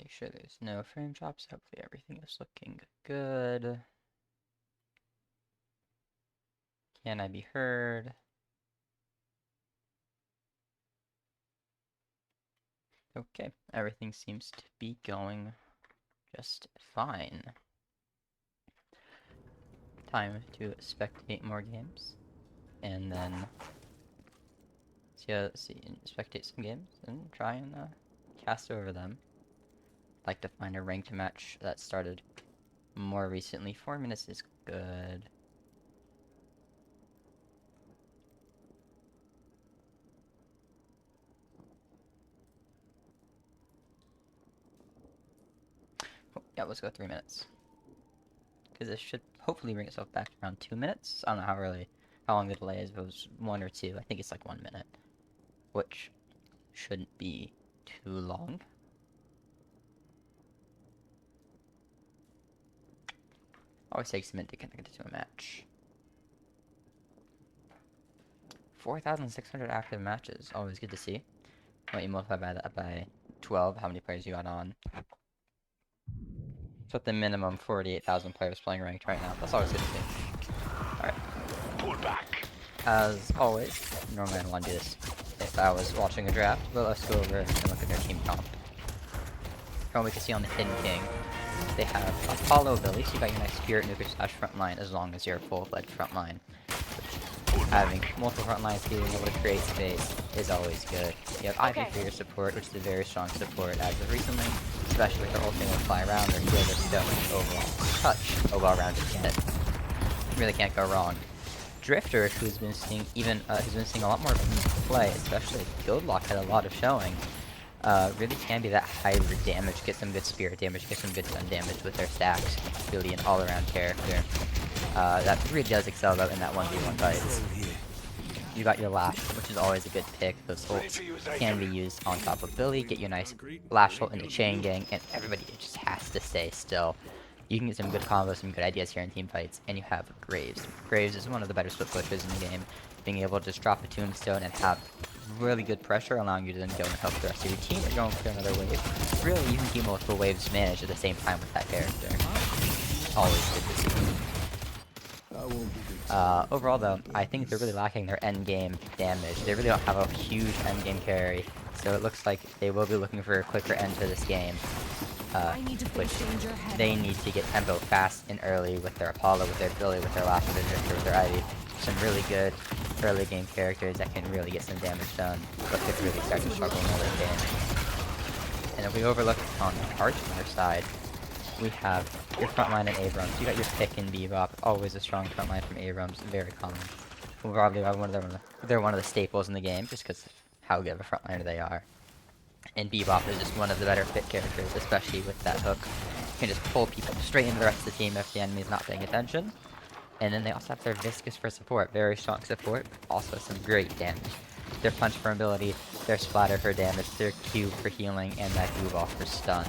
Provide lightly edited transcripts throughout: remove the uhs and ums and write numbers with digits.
Make sure there's no frame drops. Hopefully everything is looking good. Can I be heard? Okay, everything seems to be going just fine. Time to spectate more games, and then spectate some games and try and cast over them. Like to find a ranked match that started more recently. 4 minutes is good. Oh, yeah, let's go 3 minutes. Because this should hopefully bring itself back around 2 minutes. I don't know how long the delay is. If it was 1 or 2, I think it's like 1 minute, which shouldn't be too long. Always takes a minute to connect it to a match. 4,600 active matches. Always good to see. When you multiply by that by 12, how many players you got on. So at the minimum, 48,000 players playing ranked right now. That's always good to see. Alright. Pull back. As always, normally I don't want to do this if I was watching a draft, but let's go over and look at their team comp. From what we can see on the Hidden King, they have Apollo Billy, so you got your nice Spirit Nuker slash frontline as long as you're a full-fledged frontline. Having multiple front lines, being able to create space is always good. You have Ivy for your support, which is a very strong support as of recently, especially with their ultimate fly around, their heal, their stone, overall touch, a well-rounded kit. Really can't go wrong. Drifter, who's been seeing a lot more play, especially Guildlock had a lot of showing. Really can be that hybrid damage, get some good spirit damage, get some good stun damage with their stacks. Really an all-around character. That really does excel though in that 1v1 fights. You got your Lash, which is always a good pick. Those ults can be used on top of Billy, get you a nice Lash ult into Chain Gang, and everybody just has to stay still. You can get some good combos, some good ideas here in team fights, and you have Graves. Graves is one of the better split pushers in the game, being able to just drop a Tombstone and have really good pressure, allowing you to then go and help the rest of your team or go for another wave. Really, you can keep multiple waves managed at the same time with that character. Always good to see. Overall though, I think they're really lacking their endgame damage. They really don't have a huge endgame carry, so it looks like they will be looking for a quicker end to this game. Which they need to get tempo fast and early with their Apollo, with their Billy, with their Lash, with their Drifter, with their Ivy. Some really good early game characters that can really get some damage done, but could really start to struggle in the late game. And if we overlook on the Archmar side, we have your frontline in Abrams. You got your pick and Bebop, always a strong frontline from Abrams, very common. Probably they're one of the staples in the game, just because of how good of a frontliner they are. And Bebop is just one of the better fit characters, especially with that hook. You can just pull people straight into the rest of the team if the enemy's not paying attention. And then they also have their Viscous for support, very strong support, also some great damage. Their punch for ability, their splatter for damage, their Q for healing, and that move off for stun.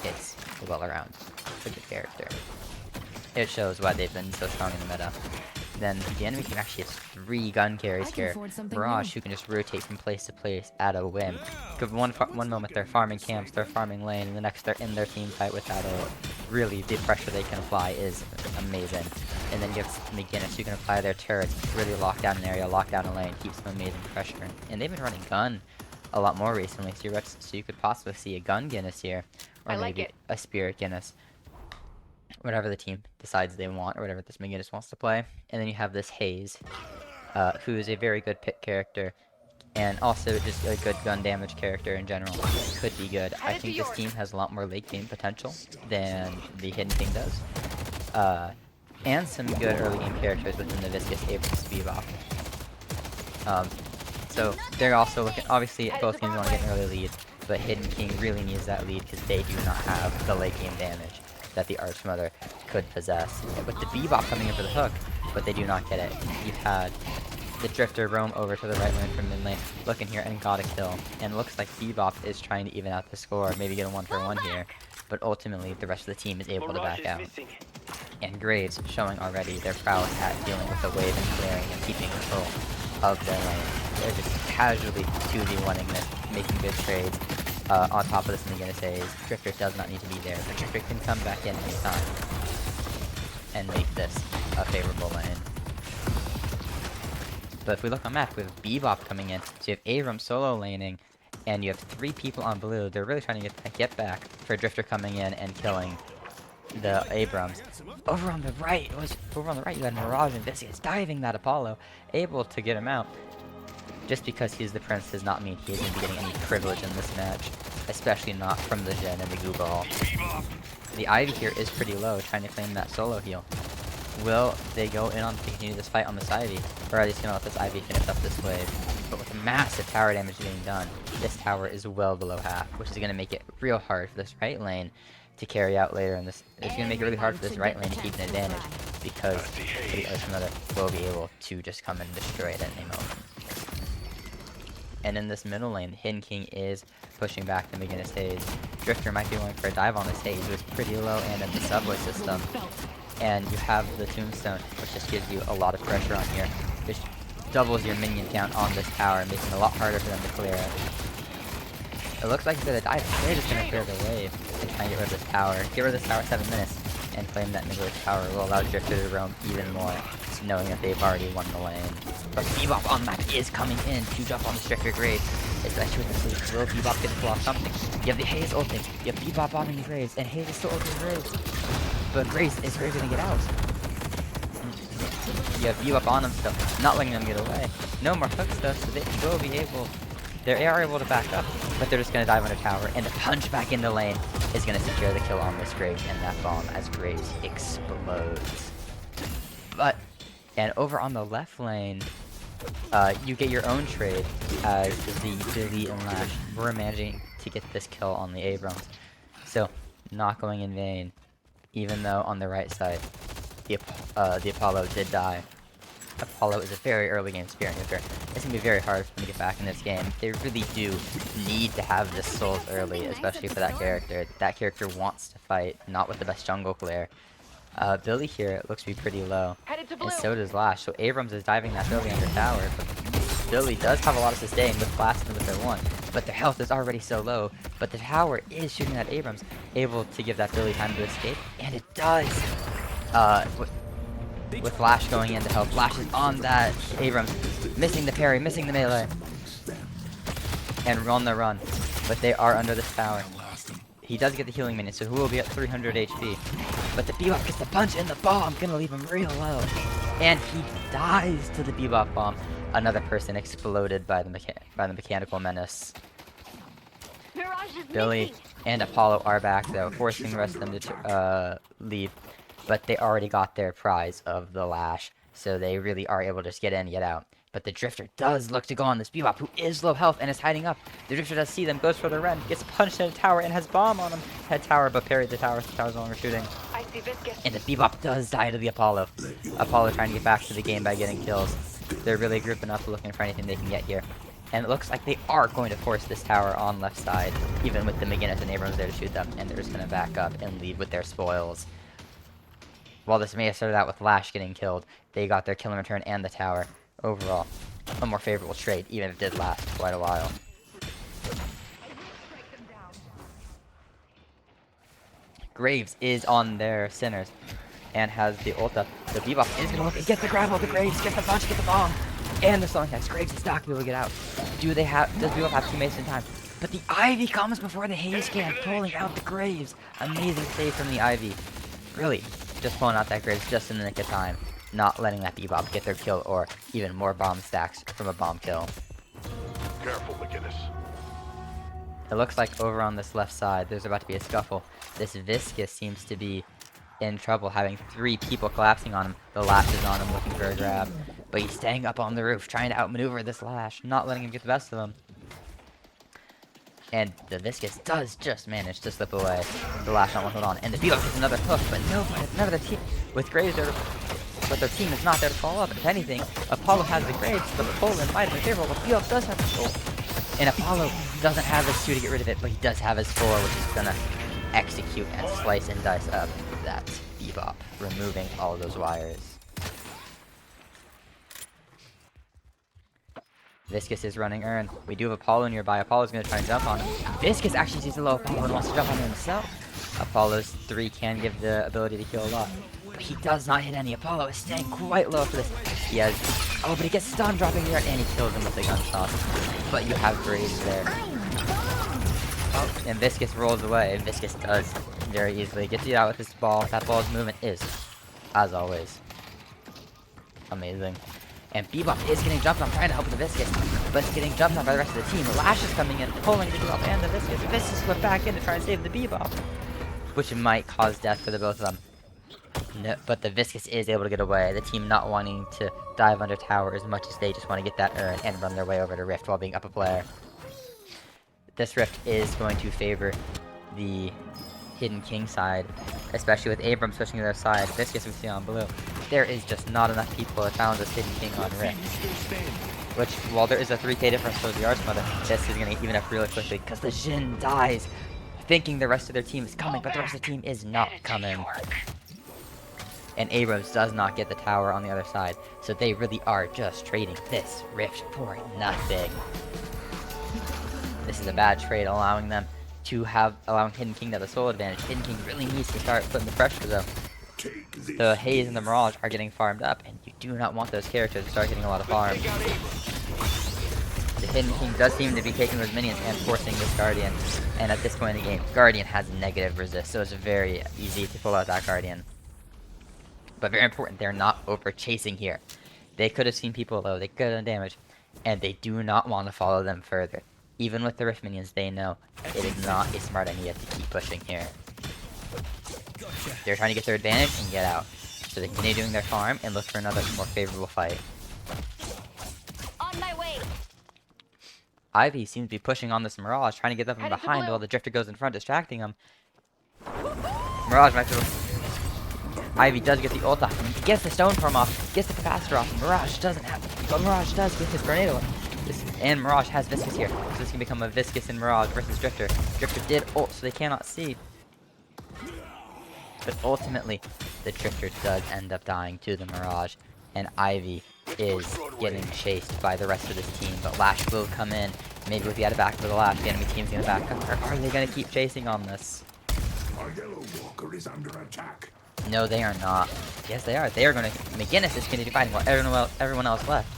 It's well around. It's a good character. It shows why they've been so strong in the meta. Then the enemy team actually has 3 gun carries here. Barrage, who can just rotate from place to place at a whim. Because one moment they're farming camps, they're farming lane, and the next they're in their team fight with that ult. Really, the pressure they can apply is amazing. And then you have McGinnis, who can apply their turrets, really lock down an area, lock down a lane, keep some amazing pressure. And they've been running gun a lot more recently, so you could possibly see a gun Guinness here, or maybe a Spirit Guinness. Whatever the team decides they want, or whatever this McGinnis wants to play. And then you have this Haze, who is a very good pick character, and also just a good gun damage character in general. Could be good. I think this team has a lot more late game potential than the Hidden King does. And some good early game characters within the Viscous, Abrams, Bebop. So they're also looking, obviously both teams want to get an early lead, but Hidden King really needs that lead because they do not have the late game damage that the Archmother could possess. With the Bebop coming in for the hook, but they do not get it. You've had the Drifter roam over to the right lane from mid lane, look in here and got a kill. And it looks like Bebop is trying to even out the score, maybe get a 1-for-1 here, but ultimately the rest of the team is able to back out. And Graves showing already their prowess at dealing with the wave and clearing and keeping control of their lane. They're just casually 2v1ing this, making good trades. on top of this Megane says Drifter does not need to be there, but Drifter can come back in anytime and make this a favorable lane. But if we look on map, we have Bebop coming in, so you have Abram solo laning, and you have 3 people on blue. They're really trying to get back for Drifter coming in and killing the Abrams. Over on the right, you had Mirage and Viscous diving that Apollo, able to get him out. Just because he's the prince does not mean he isn't getting any privilege in this match, especially not from the Jhin and the Goo Ball. The Ivy here is pretty low, trying to claim that solo heal. Will they go in on to continue this fight on this Ivy, or are they just gonna let this Ivy finish up this wave? But with massive tower damage getting done, this tower is well below half, which is gonna make it real hard for this right lane to carry out later in this. It's gonna make it really hard for this right lane to keep an advantage, because the other will be able to just come and destroy it at any moment. And in this middle lane, the Hidden King is pushing back the Megane stage. Drifter might be going for a dive on the stage, who is pretty low and in the subway system. And you have the Tombstone, which just gives you a lot of pressure on here. Which doubles your minion count on this tower, making it a lot harder for them to clear it. It looks like for the dive, they're just going to clear the wave and try and get rid of this tower. Get rid of this tower 7 minutes, and claim that mid-wave tower will allow Drifter to roam even more, knowing that they've already won the lane. But Bebop on map is coming in to jump on the Drifter Graves, especially with the sleep. Will Bebop get to pull off something? You have the Haze ulting, you have Bebop on the Graves, and Haze is still ulting Graves. But Graves is really gonna get out. You have Bebop on him still, not letting them get away. No more hooks though, so they will be able, they are able to back up, but they're just gonna dive on a tower, and the punch back in the lane is gonna secure the kill on this Graves and that bomb as Graves explodes. And over on the left lane, you get your own trade as the Billy and Lash were managing to get this kill on the Abrams. So, not going in vain, even though on the right side, the Apollo did die. Apollo is a very early game Spirit Nuker. It's going to be very hard for them to get back in this game. They really do need to have this Souls early, especially for that character. That character wants to fight, not with the best jungle player. Billy here looks to be pretty low, and so does Lash. So Abrams is diving that Billy under tower, but Billy does have a lot of sustain with Blast and with their 1, but their health is already so low. But the tower is shooting at Abrams, able to give that Billy time to escape, and it does! With Lash going in to help. Lash is on that Abrams, missing the parry, missing the melee, and on the run. But they are under this tower. He does get the healing minion, so who will be at 300 HP. But the Bebop gets the punch in the bomb, gonna leave him real low. And he dies to the Bebop bomb. Another person exploded by the mechanical menace. Billy and Apollo are back though, forcing the rest of them to leave. But they already got their prize of the Lash, so they really are able to just get in and get out. But the Drifter does look to go on this Bebop, who is low health and is hiding up. The Drifter does see them, goes for the Ren, gets punched in a tower, and has bomb on him. Had tower, but parried the tower, so the tower's no longer shooting. And the Bebop does die to the Apollo. Apollo trying to get back to the game by getting kills. They're really grouping up, looking for anything they can get here. And it looks like they are going to force this tower on left side, even with the McGinnis and Abrams there to shoot them, and they're just going to back up and leave with their spoils. While this may have started out with Lash getting killed, they got their kill in return and the tower. Overall, a more favorable trade, even if it did last quite a while. Graves is on their Sinners and has the ulta. The Bebop is going to look and get the grapple, the Graves, get the punch, get the bomb, and the slowing text. Graves is not going to be able to get out. Does Bebop have teammates in time? But the Ivy comes before the Haze can, pulling out the Graves. Amazing save from the Ivy. Really, just pulling out that Graves just in the nick of time. Not letting that Bebop get their kill or even more bomb stacks from a bomb kill. Careful, McGinnis. It looks like over on this left side, there's about to be a scuffle. This Viscous seems to be in trouble, having 3 people collapsing on him. The Lash is on him, looking for a grab. But he's staying up on the roof, trying to outmaneuver this Lash, not letting him get the best of him. And the Viscous does just manage to slip away. The Lash not one hold on. And the Bebop gets another hook, but none of the team with Graves there. But their team is not there to follow up. If anything, Apollo has the Graves, but the Poland might have been favorable. But Bebop does have the soul. And Apollo doesn't have his 2 to get rid of it, but he does have his 4, which is gonna execute and slice and dice up that Bebop, removing all of those wires. Viscus is running Urn. We do have Apollo nearby. Apollo's going to try and jump on him. Viscus actually sees a low Apollo and wants to jump on him himself. Apollo's 3 can give the ability to heal a lot. But he does not hit any. Apollo is staying quite low for this. He has... Oh, but he gets stunned dropping the Urn and he kills him with the gunshot. But you have Graves there. Oh, and Viscus rolls away. Viscus does very easily. Gets you out with his ball. That ball's movement is, as always, amazing. And Bebop is getting jumped on, trying to help with the Viscus, but it's getting jumped on by the rest of the team. Lash is coming in, pulling the Bebop and the Viscus. Viscus flipped back in to try and save the Bebop, which might cause death for the both of them. No, but the Viscus is able to get away. The team not wanting to dive under tower as much as they just want to get that Urn and run their way over to Rift while being up a player. This Rift is going to favor the Hidden King side, especially with Abrams switching to their side. Viscus we see on blue. There is just not enough people that found this Hidden King on Rift. Which, while there is a 3k difference for the Arch Mother, this is going to even up really quickly because the Jhin dies, thinking the rest of their team is coming, but the rest of the team is not coming. And Abrams does not get the tower on the other side, so they really are just trading this Rift for nothing. This is a bad trade, allowing Hidden King to have the soul advantage. Hidden King really needs to start putting the pressure though. The Haze and the Mirage are getting farmed up, and you do not want those characters to start getting a lot of farm. The Hidden King does seem to be taking those minions and forcing this Guardian, and at this point in the game, Guardian has negative resist, so it's very easy to pull out that Guardian. But very important, they're not over chasing here. They could have seen people low, they could have done damage, and they do not want to follow them further. Even with the Rift minions, they know it is not a smart idea to keep pushing here. They're trying to get their advantage and get out. So they continue doing their farm and look for another more favorable fight. On my way. Ivy seems to be pushing on this Mirage, trying to get them from behind while the Drifter goes in front, distracting them. Mirage might be... Ivy does get the ult off, and he gets the stone form off, gets the capacitor off. Mirage doesn't have, but Mirage does get his grenade off. And Mirage has Viscus here, so this can become a Viscus and Mirage versus Drifter. Drifter did ult, so they cannot see. But ultimately, the Drifter does end up dying to the Mirage, and Ivy is getting chased by the rest of this team. But Lash will come in, maybe with the back for the Lash, the enemy team's gonna back up. Or are they gonna keep chasing on this? Our Yellow Walker is under attack. No, they are not. Yes, they are. They are gonna... McGinnis is gonna be fighting while everyone else left.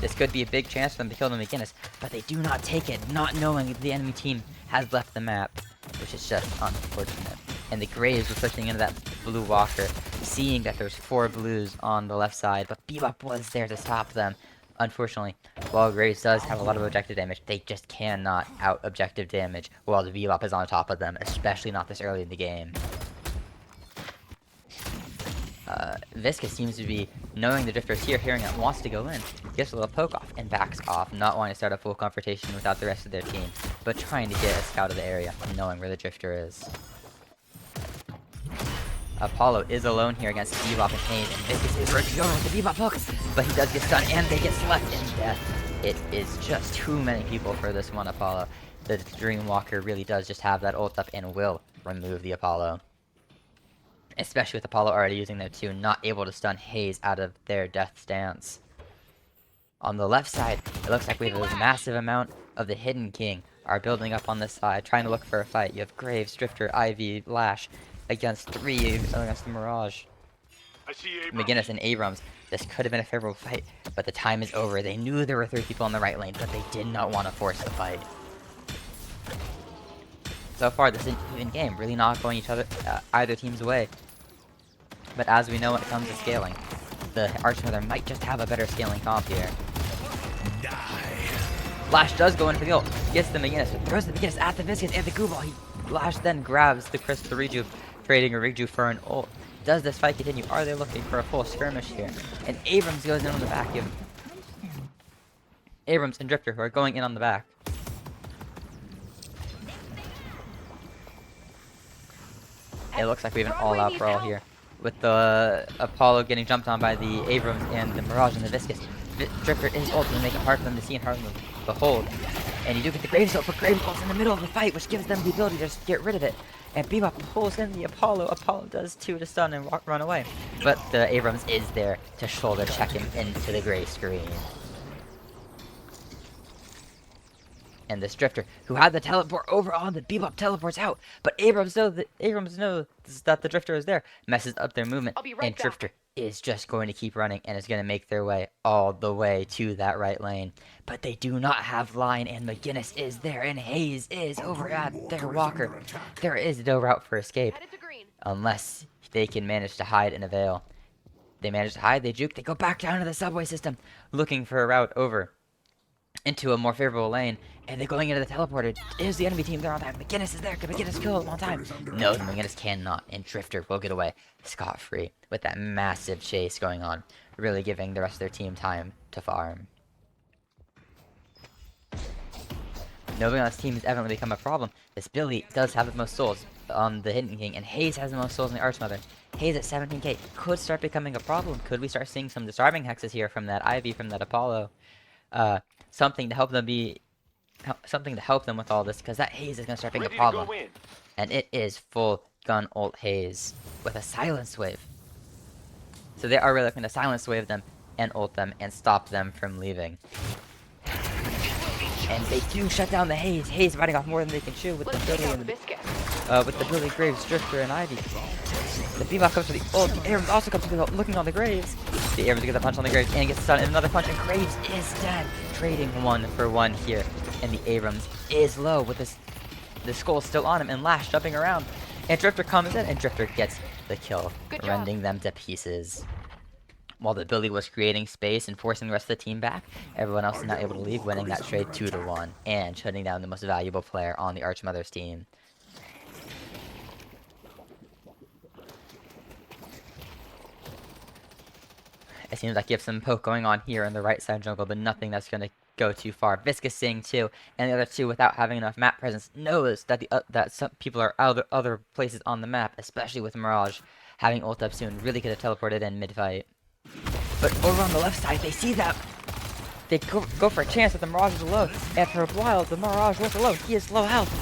This could be a big chance for them to kill the McGinnis, but they do not take it, not knowing the enemy team has left the map, which is just unfortunate. And the Graves were pushing into that blue walker, seeing that there's 4 blues on the left side, but Bebop was there to stop them. Unfortunately, while Graves does have a lot of objective damage, they just cannot out objective damage while the Bebop is on top of them, especially not this early in the game. Viscus seems to be knowing the Drifter is here, hearing it, wants to go in, gets a little poke off, and backs off, not wanting to start a full confrontation without the rest of their team, but trying to get a scout of the area, knowing where the Drifter is. Apollo is alone here against Bebop and Haze, and Viscus is rushing over with the Bebop hook, but he does get stunned, and they get left in death. It is just too many people for this one Apollo. The Dreamwalker really does just have that ult up and will remove the Apollo. Especially with Apollo already using their 2, not able to stun Haze out of their death stance. On the left side, it looks like we have a massive amount of the Hidden King are building up on this side, trying to look for a fight. You have Graves, Drifter, Ivy, Lash against 3 against the Mirage. I see Abrams. McGinnis and Abrams. This could have been a favorable fight, but the time is over. They knew there were 3 people on the right lane, but they did not want to force the fight. So far, this is an even game, really not going either team's way. But as we know when it comes to scaling, the Archmother might just have a better scaling comp here. Lash does go in for the ult, gets the McGinnis, throws the McGinnis at the Viscus and the Gooball. Lash then grabs the Crystal Rejuve, trading a Rejuve for an ult. Does this fight continue? Are they looking for a full skirmish here? And Abrams goes in on the back. You have Abrams and Drifter who are going in on the back. It looks like we have an all-out brawl here, with the Apollo getting jumped on by the Abrams and the Mirage and the Viscus. Drifter is ult to make it hard for them to see and hard for them to behold. And you do get the Graves ult, but Graves ult's in the middle of the fight, which gives them the ability to just get rid of it. And Bebop pulls in the Apollo. Apollo does 2 to stun and run away. But the Abrams is there to shoulder check him into the gray screen. And this Drifter, who had the teleport over on the Bebop, teleports out. But Abrams knows that the Drifter is there. Messes up their movement. I'll be right and back. Drifter is just going to keep running and is going to make their way all the way to that right lane. But they do not have line, and McGinnis is there, and Hayes is over at their walker. There is no route for escape Headed to green. unless they can manage to hide in a veil. They manage to hide, they juke, they go back down to the subway system, looking for a route over into a more favorable lane, and they're going into the teleporter. Is the enemy team there on time? McGinnis is there. Can McGinnis kill him on time? No, McGinnis cannot, and Drifter will get away scot-free with that massive chase going on, really giving the rest of their team time to farm. Nobody on this team has evidently become a problem. This Billy does have the most souls on the Hidden King, and Hayes has the most souls in the Archmother. Hayes at 17k could start becoming a problem. Could we start seeing some disarming hexes here from that Ivy, from that Apollo? Something to help them with all this, because that Hayes is going to start being a problem. And it is full gun ult Hayes with a silence wave. So they are really looking to silence wave them and ult them and stop them from leaving. And they do shut down the Hayes. Hayes biting off more than they can chew with the Billy and with the Billy, Graves, Drifter, and Ivy. The Bebop comes for the ult. The Abrams also comes for the ult, looking on the Graves. The Abrams gets a punch on the Graves and gets stunned, and another punch, and Graves is dead. Trading 1-for-1 here. And the Abrams is low with the skull still on him, and Lash jumping around. And Drifter comes in, and Drifter gets the kill, rending them to pieces. While the Billy was creating space and forcing the rest of the team back, everyone else is not able to leave, winning that trade 2-1, and shutting down the most valuable player on the Archmother's team. It seems like you have some poke going on here in the right side jungle, but nothing that's going to go too far. Viscous seeing too, and the other two, without having enough map presence, knows that that some people are other places on the map, especially with Mirage having ult up soon. Really could have teleported in mid-fight. But over on the left side, they see that. They go for a chance that the Mirage is low. And for a while, the Mirage was low. He is low health.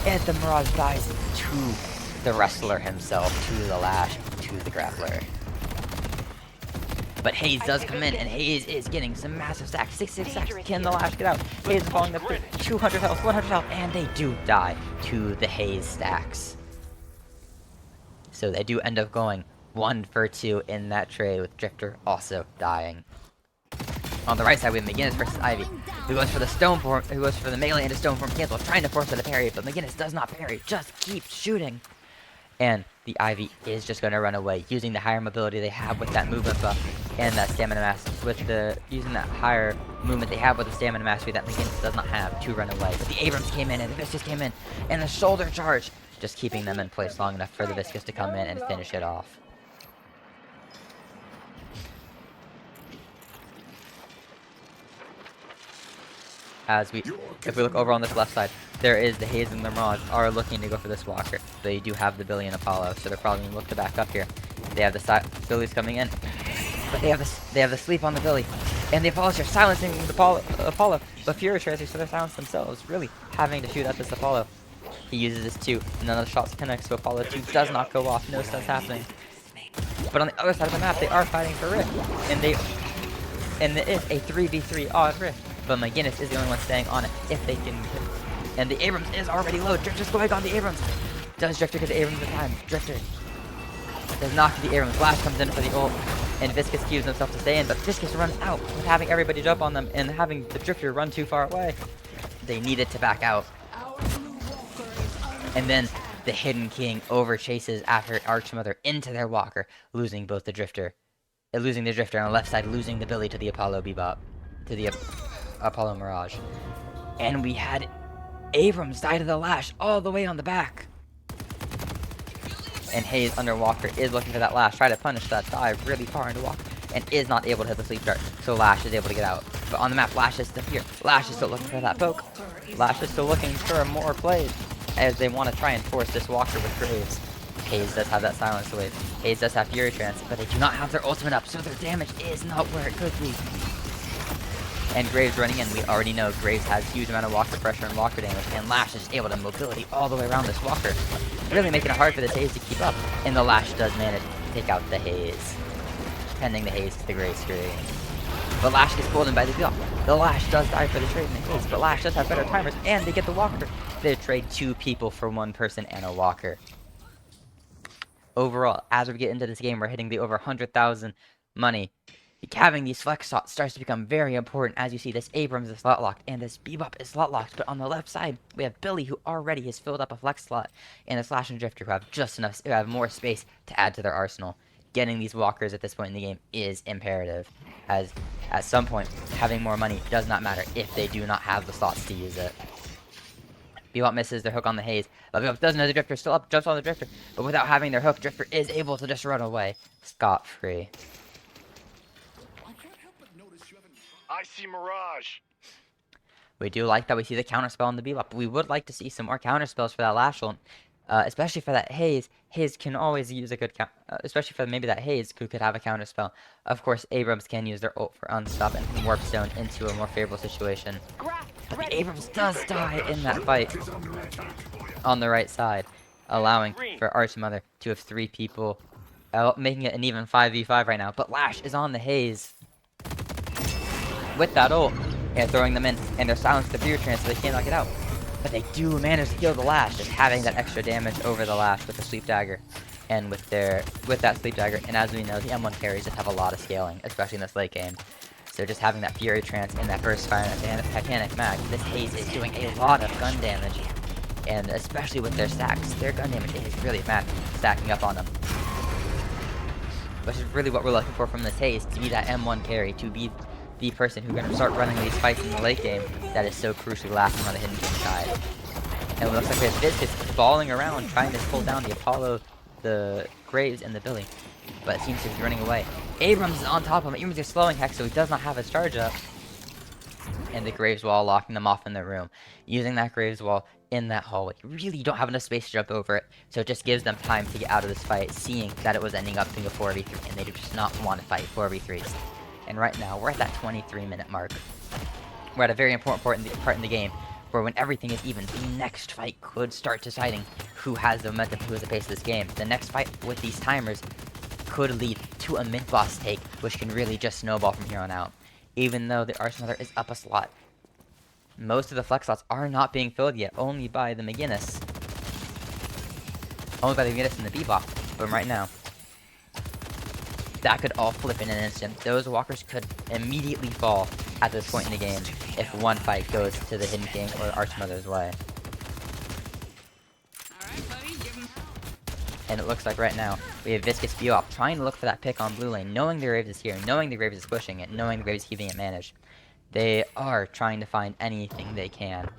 And the Mirage dies to the wrestler himself, to the Lash, to the grappler. But Hayes does come in, and Hayes is getting some massive stacks. 66 stacks. Can the Lash get out? Hayes is falling up to 200 health, 100 health, and they do die to the Hayes stacks. So they do end up going 1-for-2 in that trade, with Drifter also dying. On the right side, we have McGinnis versus Ivy, who goes for the Stoneform, who goes for the melee into Stoneform cancel, trying to force her to parry, but McGinnis does not parry, just keeps shooting. And the Ivy is just going to run away, using the higher mobility they have with that movement buff and that stamina mastery, using that higher movement they have with the stamina mastery that McGinnis does not have to run away. But the Abrams came in, and the Viscous came in, and the shoulder charge, just keeping them in place long enough for the Viscous to come in and finish it off. If we look over on this left side, there is the Hayes and the Mirage are looking to go for this walker. They do have the Billy and Apollo, so they're probably going to look to back up here. They have the Billy's coming in, but they have the sleep on the Billy, and the Apollo's are silencing the Apollo, but Fury tries to silence themselves, really having to shoot at this Apollo. He uses this too, and none of the shots connect, so Apollo 2 does not go off, no stunts happening. But on the other side of the map, they are fighting for Rift, and it is a 3v3 on Rift. But McGinnis is the only one staying on it if they can. And the Abrams is already low. Drifter's going on the Abrams. Does Drifter get the Abrams in time? Drifter does not get the Abrams. Flash comes in for the ult, and Viscous cues himself to stay in, but Viscous runs out with having everybody jump on them and having the Drifter run too far away. They needed to back out. And then the Hidden King overchases after Archmother into their walker, losing both the Drifter. Losing the Drifter on the left side, losing the Billy to the Apollo Bebop. To the Apollo Mirage. And we had Abrams die to the Lash all the way on the back. And Hayes under Walker is looking for that Lash, try to punish that dive really far into Walker, and is not able to hit the sleep dart, so Lash is able to get out. But on the map, Lash is still here. Lash is still looking for that poke. Lash is still looking for more plays, as they want to try and force this Walker with Graves. Hayes does have that silence wave. Hayes does have Fury Trance, but they do not have their ultimate up, so their damage is not where it could be. And Graves running in, we already know Graves has huge amount of Walker pressure and Walker damage, and Lash is able to mobility all the way around this Walker, really making it hard for this Hayes to keep up. And the Lash does manage to take out the Hayes, pending the Haze to the Graves screen. but Lash gets pulled in by the Bebop. The Lash does die for the trade in the case, but Lash does have better timers, and they get the Walker. They trade 2 people for 1 person and a Walker. Overall, as we get into this game, we're hitting the over 100,000 money. Having these flex slots starts to become very important. As you see, this Abrams is slot locked, and this Bebop is slot locked. But on the left side, we have Billy, who already has filled up a flex slot, and the Slash and Drifter, who have just enough, who have more space to add to their arsenal. Getting these walkers at this point in the game is imperative, as at some point, having more money does not matter if they do not have the slots to use it. Bebop misses their hook on the Haze, but Bebop doesn't know the Drifter still up, jumps on the Drifter, but without having their hook, Drifter is able to just run away scot-free. I see Mirage. We do like that we see the counterspell on the Bebop, but we would like to see some more counterspells for that Lash ult, especially for that Haze. Haze can always use a good especially for maybe that Haze who could have a counterspell. Of course, Abrams can use their ult for unstop and warp stone into a more favorable situation. But the Abrams does die in that fight on the right side, allowing for Archmother to have 3 people, making it an even 5v5 right now. But Lash is on the Haze with that ult, and throwing them in, and they're silenced the Fear Trance, so they can't knock it out. But they do manage to kill the Lash, just having that extra damage over the Lash with the Sleep Dagger, and with that Sleep Dagger. And as we know, the M1 carries just have a lot of scaling, especially in this late game. So just having that Fury Trance and that Burst Fire and Titanic Mag, this Haze is doing a lot of gun damage, and especially with their stacks, their gun damage is really stacking up on them. Which is really what we're looking for from this Haze, to be that M1 carry, to be the person who's going to start running these fights in the late game that is so crucially lacking on the Hidden King side. And it looks like there's Viscus falling around trying to pull down the Apollo, the Graves, and the Billy, but it seems to be running away. Abrams is on top of him. Abrams is slowing Hex, so he does not have his charge up. And the Graves wall locking them off in their room. Using that Graves wall in that hallway. You really don't have enough space to jump over it, so it just gives them time to get out of this fight, seeing that it was ending up being a 4v3, and they do just not want to fight 4v3s. And right now, we're at that 23-minute mark. We're at a very important part in the game, where when everything is even, the next fight could start deciding who has the momentum, who has the pace of this game. The next fight with these timers could lead to a mid-boss take, which can really just snowball from here on out. Even though the Archmother is up a slot, most of the flex slots are not being filled yet, only by the McGinnis. Only by the McGinnis and the Bebop, but right now, that could all flip in an instant. Those walkers could immediately fall at this point in the game if one fight goes to the Hidden King or Archmother's way. And it looks like right now, we have Viscus Bebop trying to look for that pick on blue lane, knowing the Graves is here, knowing the Graves is pushing it, knowing the Graves is keeping it managed. They are trying to find anything they can.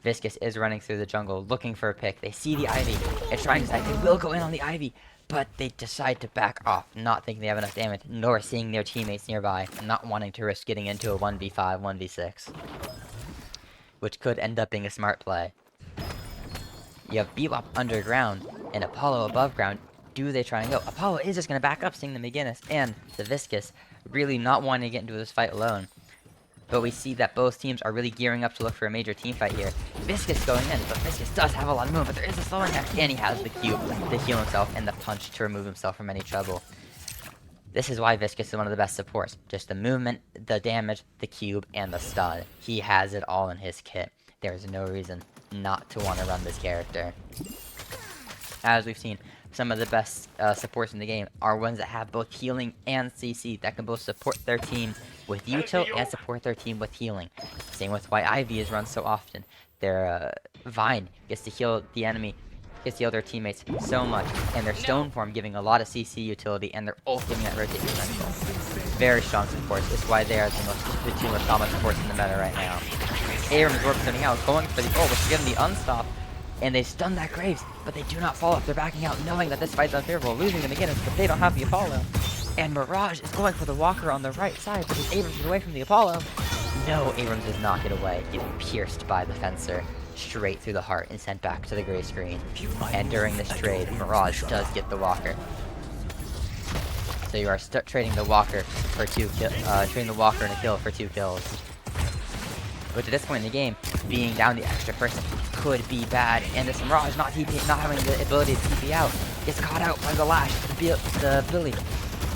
Viscus is running through the jungle, looking for a pick. They see the Ivy, and trying to decide they will go in on the Ivy, but they decide to back off, not thinking they have enough damage, nor seeing their teammates nearby, and not wanting to risk getting into a 1v5, 1v6. Which could end up being a smart play. You have Bebop underground, and Apollo above ground. Do they try and go? Apollo is just going to back up, seeing the McGinnis and the Viscus, really not wanting to get into this fight alone. But we see that both teams are really gearing up to look for a major team fight here. Viscus going in, but Viscus does have a lot of movement. There is a slowing act, and he has the cube to heal himself and the punch to remove himself from any trouble. This is why Viscus is one of the best supports. Just the movement, the damage, the cube, and the stun. He has it all in his kit. There is no reason not to want to run this character. As we've seen, some of the best supports in the game are ones that have both healing and CC that can both support their team with util and support their team with healing. Same with why Ivy is run so often. Their Vine gets to heal the enemy, gets to heal their teammates so much, and their Stone Form giving a lot of CC utility, and their ult giving that rotate potential. Very strong supports. It's why they are the 2 most common supports in the meta right now. Abrams warp turning out, going for the ult, which is giving the unstop. And they stun that Graves, but they do not fall off. They're backing out, knowing that this fight's unfavorable, losing the McGinnis, but they don't have the Apollo. And Mirage is going for the Walker on the right side, because Abrams is away from the Apollo. No, Abrams does not get away, getting pierced by the Fencer, straight through the heart, and sent back to the gray screen. And during this trade, Mirage does get the Walker. So you are trading the Walker for trading the Walker and a kill for 2 kills. Which at this point in the game, being down the extra person could be bad, and this Mirage not having the ability to TP out gets caught out by the Lash, the Billy,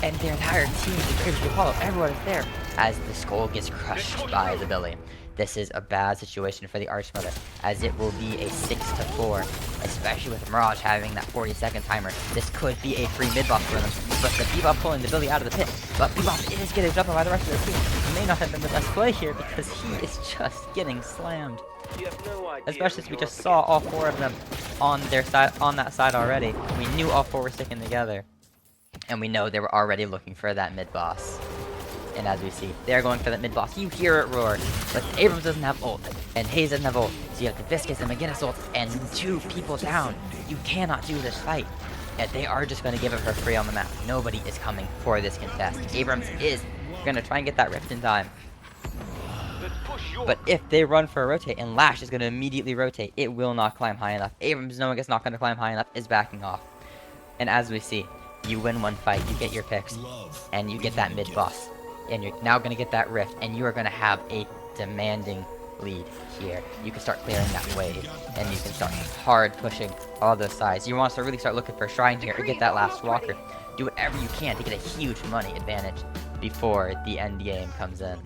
and their entire team, the Graves, the Apollo, everyone is there. as the skull gets crushed by the Billy. This is a bad situation for the Archmother, as it will be a 6-4, especially with Mirage having that 40-second timer. This could be a free mid-boss for them, but the Bebop pulling the Billy out of the pit. But Bebop is getting jumped on by the rest of the team. It may not have been the best play here because he is just getting slammed. You have no idea Especially as who we you're just up saw against. all 4 of them on their side, on that side already. We knew all 4 were sticking together, and we know they were already looking for that mid-boss. And as we see, they're going for that mid-boss. You hear it roar, but Abrams doesn't have ult, and Hayes doesn't have ult. So you have the Viscous and McGinnis ult, and 2 people down. You cannot do this fight. And they are just going to give it for free on the map. Nobody is coming for this contest. Abrams is going to try and get that rift in time. Let's push your But if they run for a rotate, and Lash is going to immediately rotate, it will not climb high enough. Abrams, knowing it's not going to climb high enough, is backing off. And as we see, you win one fight, you get your picks, and you get that mid-boss. And you're now going to get that rift, and you are going to have a demanding lead here. You can start clearing that wave, and you can start hard pushing all those sides. You want to really start looking for a shrine here, or get that last walker. Do whatever you can to get a huge money advantage before the end game comes in.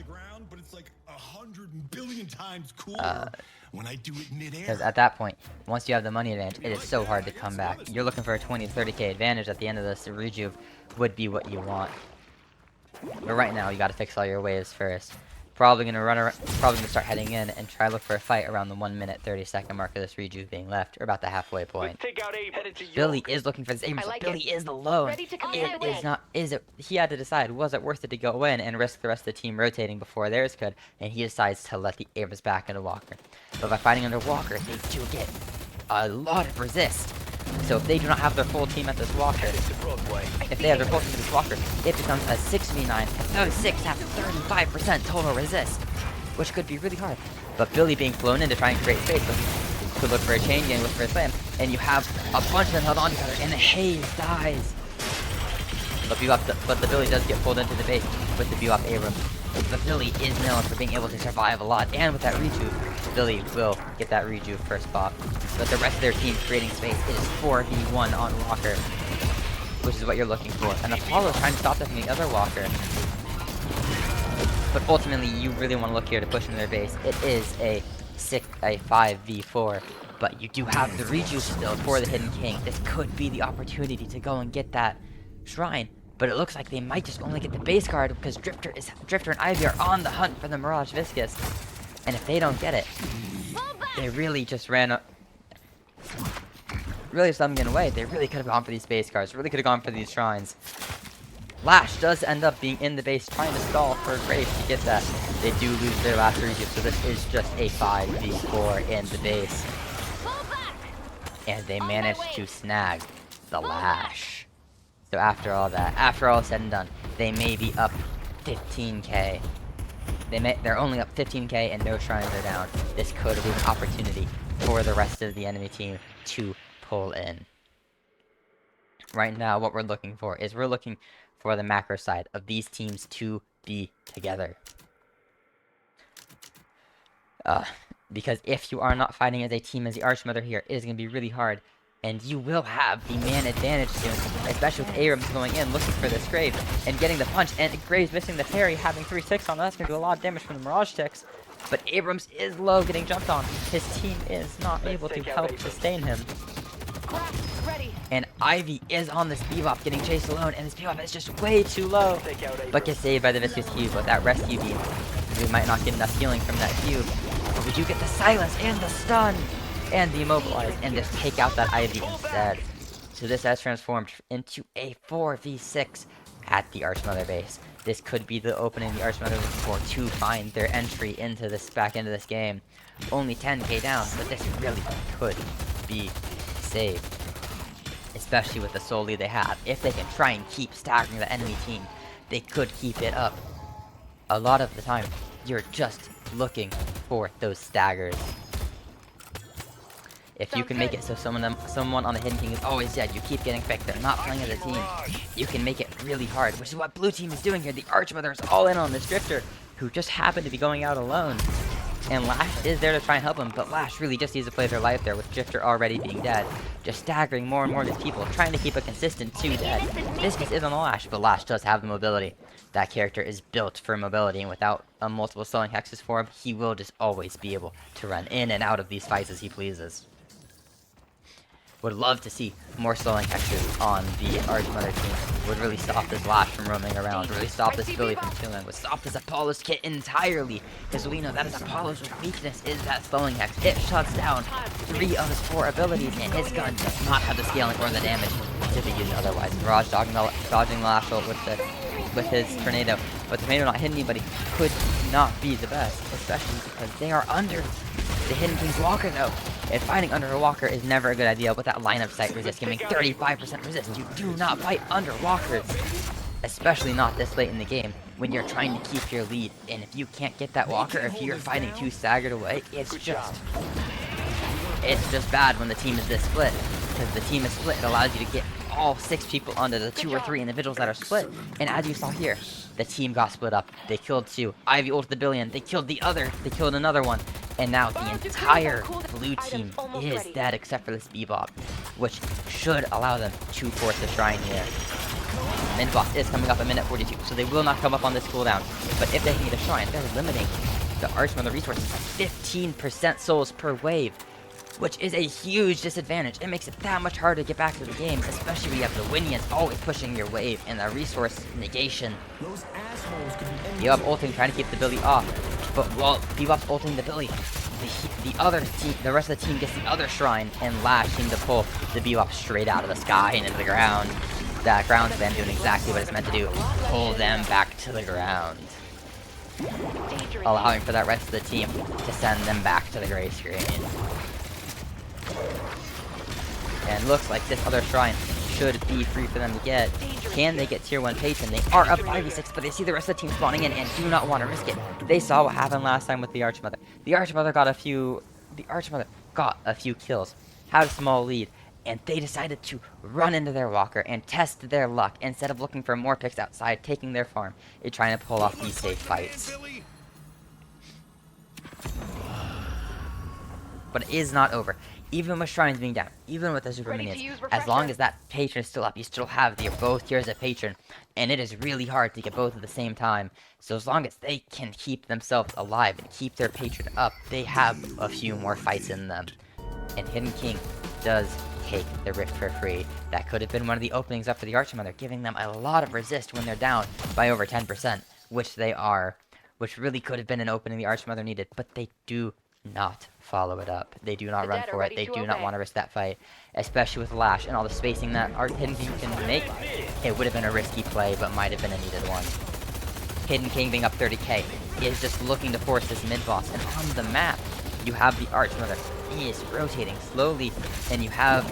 But it's like 100 billion times cooler when I do it midair. Because at that point, once you have the money advantage, it is so hard to come back. You're looking for a 20 to 30k advantage at the end of this. Rejuve would be what you want. But right now, you gotta fix all your waves first. Probably gonna run around, probably gonna start heading in and try to look for a fight around the 1 minute 30-second mark of this Rejuve being left, or about the halfway point. Let's take out Abrams. Headed to Billy York. is looking for this Abrams. I like Billy it. is alone. Ready to come It my way. is not. Is it? He had to decide, was it worth it to go in and risk the rest of the team rotating before theirs could? And he decides to let the Abrams back into Walker. But by fighting under Walker, they do get a lot of resist. So if they do not have their full team at this Walker, Headed to Broadway. if they have their full team at this Walker, it becomes a 6v9. And those 6 have 35% total resist, which could be really hard. But Billy being flown in to try and create space, could look for a chain gang, look for a slam, and you have a bunch of them held on together, and the Haze dies. But the Billy does get pulled into the base with the Bebop Abrams. The Billy is known for being able to survive a lot, and with that rejuve, Billy will get that rejuve first pop. But the rest of their team creating space is 4v1 on Walker, which is what you're looking for. And Apollo's trying to stop them from the other Walker. But ultimately, you really want to look here to push into their base. It is a 5v4, but you do have the rejuve still for the Hidden King. This could be the opportunity to go and get that shrine. But it looks like they might just only get the base guard because Drifter and Ivy are on the hunt for the Mirage Viscous. And if they don't get it, they really just ran up. Really just let them get away. They really could have gone for these base guards. Really could have gone for these shrines. Lash does end up being in the base trying to stall for Graves to get that. They do lose their last rejuve, so this is just a 5v4 in the base. And they manage to snag the Lash. So after all that, after all is said and done, they may be up 15k. They're only up 15k and no shrines are down. This could be an opportunity for the rest of the enemy team to pull in. Right now, what we're looking for is we're looking for the macro side of these teams to be together. Because if you are not fighting as a team as the Archmother here, it is going to be really hard. And you will have the man advantage soon, especially with Abrams going in, looking for this Graves, and getting the punch, and Graves missing the parry, having 3 ticks on. That's going to do a lot of damage from the Mirage ticks. But Abrams is low, getting jumped on. His team is not able to help sustain him. Ready. And Ivy is on this Bebop, getting chased alone, and this Bebop is just way too low. Take out Abrams. But gets saved by the Viscous Cube with that rescue beam. We might not get enough healing from that cube, but we do get the silence and the stun and the immobilize, and just take out that Ivy instead. So this has transformed into a 4v6 at the Archmother base. This could be the opening the Archmother looking for to find their entry into this back into this game. Only 10k down, but this really could be saved. Especially with the soul lead they have. If they can try and keep staggering the enemy team, they could keep it up. A lot of the time, you're just looking for those staggers. If you can make it so someone on the Hidden King is always dead, you keep getting picked, they're not playing as a team, you can make it really hard, which is what blue team is doing here. The Archmother is all in on this Drifter, who just happened to be going out alone. And Lash is there to try and help him, but Lash really just needs to play their life there with Drifter already being dead. Just staggering more and more of these people, trying to keep a consistent 2 dead. Viscus is on the Lash, but Lash does have the mobility. That character is built for mobility, and without multiple slowing hexes for him, he will just always be able to run in and out of these fights as he pleases. Would love to see more slowing hexes on the Archmother team. Would really stop this Lash from roaming around. Really stop this Billy from killing. Would stop this Apollo's kit entirely. Because we know that is Apollo's weakness is that slowing hex. It shuts down 3 of his 4 abilities, and his gun does not have the scaling or the damage to be used otherwise. Mirage dodging Lash with his tornado. But the tornado not hitting anybody could not be the best. Especially because they are under the Hidden King's Walker though. And fighting under a Walker is never a good idea with that line of sight resist, giving 35% resist. You do not fight under Walkers, especially not this late in the game when you're trying to keep your lead. And if you can't get that Walker, if you're fighting too staggered away, it's just bad when the team is this split. Because the team is split, it allows you to get all 6 people under the 2 or 3 individuals that are split. And as you saw here, the team got split up. They killed 2. Ivy ulted the Billion. They killed another one. And now the entire blue team is dead except for this Bebop, which should allow them to force the shrine here. Mid-boss is coming up at minute 42, so they will not come up on this cooldown. But if they can get a shrine, they're limiting the Archmother resources by 15% souls per wave, which is a huge disadvantage. It makes it that much harder to get back to the game, especially when you have the Winians always pushing your wave and the resource negation. Bebop ulting, trying to keep the Billy off. But while Bebop's ulting the Billy, the rest of the team gets the other shrine, and Lash seemed to pull the Bebop straight out of the sky and into the ground. That ground spam doing exactly what it's meant to do, pull them back to the ground, allowing for that rest of the team to send them back to the gray screen. And looks like this other shrine should be free for them to get. Can they get tier 1 patron? They are up 5v6, but they see the rest of the team spawning in and do not want to risk it. They saw what happened last time with the Archmother. The Archmother got a few kills, had a small lead, and they decided to run into their Walker and test their luck instead of looking for more picks outside, taking their farm, and trying to pull off these safe fights. But it is not over. Even with shrines being down, even with the super minions, as long as that patron is still up, you still have both tiers of patron, and it is really hard to get both at the same time. So as long as they can keep themselves alive and keep their patron up, they have a few more fights in them. And Hidden King does take the Rift for free. That could have been one of the openings up for the Archmother, giving them a lot of resist when they're down by over 10%, which they are, which really could have been an opening the Archmother needed, but they do not follow it up. They do not run for it. They do not want to risk that fight, especially with Lash and all the spacing that Hidden King can make. It would have been a risky play, but might have been a needed one. Hidden King being up 30k is just looking to force this mid-boss, and on the map, you have the Archmother. He is rotating slowly, and you have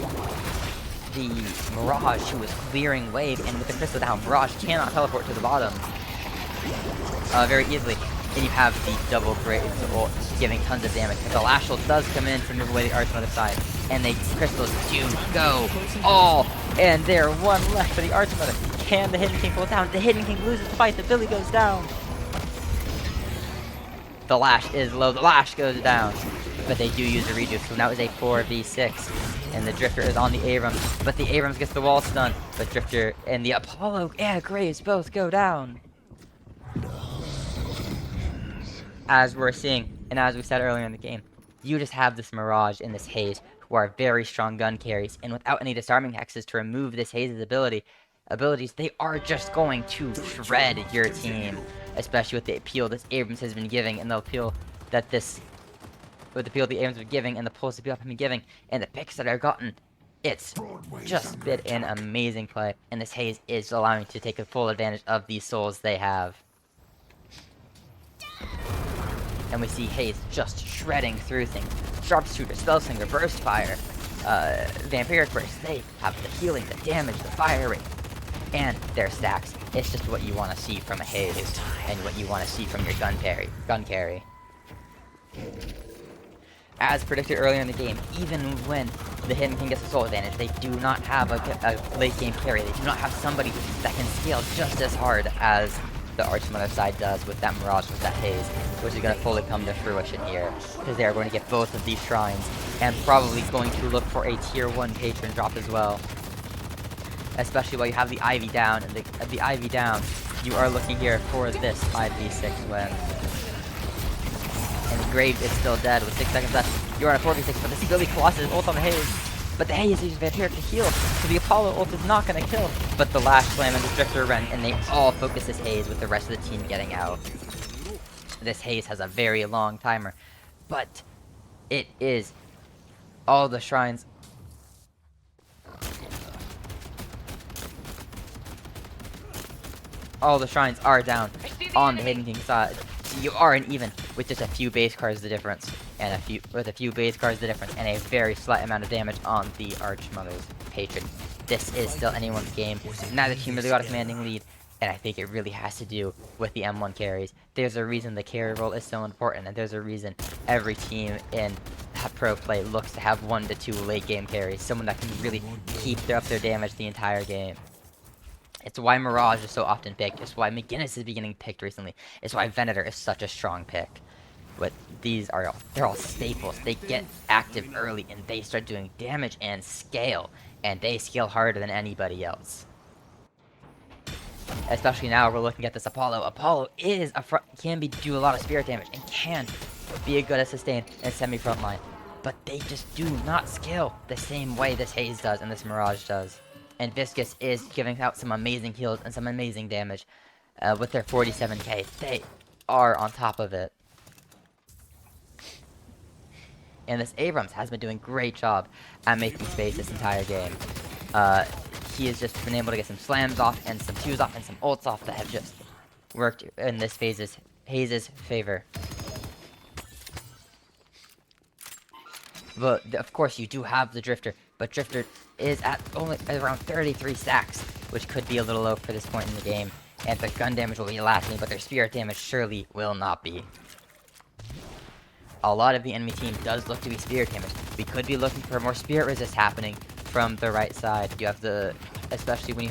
the Mirage who is clearing wave, and with the crystal down, Mirage cannot teleport to the bottom very easily. And you have the double Graves ult giving tons of damage. But the Lash ult does come in to move away the Archmother side. And the crystals do go all. And there, one left for the Archmother. Can the Hidden King pull it down? The Hidden King loses the fight. The Billy goes down. The Lash is low. The Lash goes down. But they do use the redo. So now it's a 4v6. And the Drifter is on the Abrams. But the Abrams gets the wall stun. But Drifter and the Apollo and Graves both go down. As we're seeing, and as we said earlier in the game, you just have this Mirage and this Haze, who are very strong gun carries, and without any disarming hexes to remove this Haze's abilities, they are just going to shred your team, especially with the appeal this Abrams has been giving, and the appeal that the Abrams have been giving, and the pulls the Bebop have been giving, and the picks that I've gotten. It's just been an amazing play, and this Haze is allowing to take a full advantage of these souls they have. And we see Haze just shredding through things. Sharpshooter, Spellslinger, Burst Fire, Vampiric Burst. They have the healing, the damage, the fire rate, and their stacks. It's just what you want to see from a Haze, and what you want to see from your gun carry. As predicted earlier in the game, even when the Hidden King gets a soul advantage, they do not have a late game carry. They do not have somebody that can scale just as hard as the Archmother side does with that Mirage, with that Haze, which is going to fully come to fruition here. Because they are going to get both of these shrines, and probably going to look for a tier 1 patron drop as well. Especially while you have the Ivy down, and the Ivy down, you are looking here for this 5v6 win. And the Graves is still dead with 6 seconds left. You're on a 4v6, but this Billy Colossus ult on the Haze. But the Haze is here to heal, so the Apollo ult is not going to kill. But the Lash Slam and the Drifter Run, and they all focus this Haze with the rest of the team getting out. This Haze has a very long timer, but it is all the shrines. All the shrines are down on the Hidden King side. You are an even with just a few base cards the difference, and a few base cards the difference, and a very slight amount of damage on the Archmother's patron. This is still anyone's game. Neither team really got a commanding lead, and I think it really has to do with the M1 carries. There's a reason the carry role is so important, and there's a reason every team in pro play looks to have 1 to 2 late game carries, someone that can really keep up their damage the entire game. It's why Mirage is so often picked. It's why McGinnis is beginning picked recently. It's why Venator is such a strong pick. But these are they're all staples. They get active early and they start doing damage and scale. And they scale harder than anybody else. Especially now we're looking at this Apollo. Apollo is do a lot of spirit damage and can be a good at sustain and semi-front line. But they just do not scale the same way this Haze does and this Mirage does. And Viscous is giving out some amazing heals and some amazing damage with their 47k. They are on top of it. And this Abrams has been doing a great job at making space this entire game. He has just been able to get some slams off and some 2s off and some ults off that have just worked in this Haze's favor. But of course you do have the Drifter, but Drifter is at only around 33 stacks, which could be a little low for this point in the game. And the gun damage will be lasting, but their spirit damage surely will not be. A lot of the enemy team does look to be spirit damage. We could be looking for more spirit resist happening from the right side. You have especially when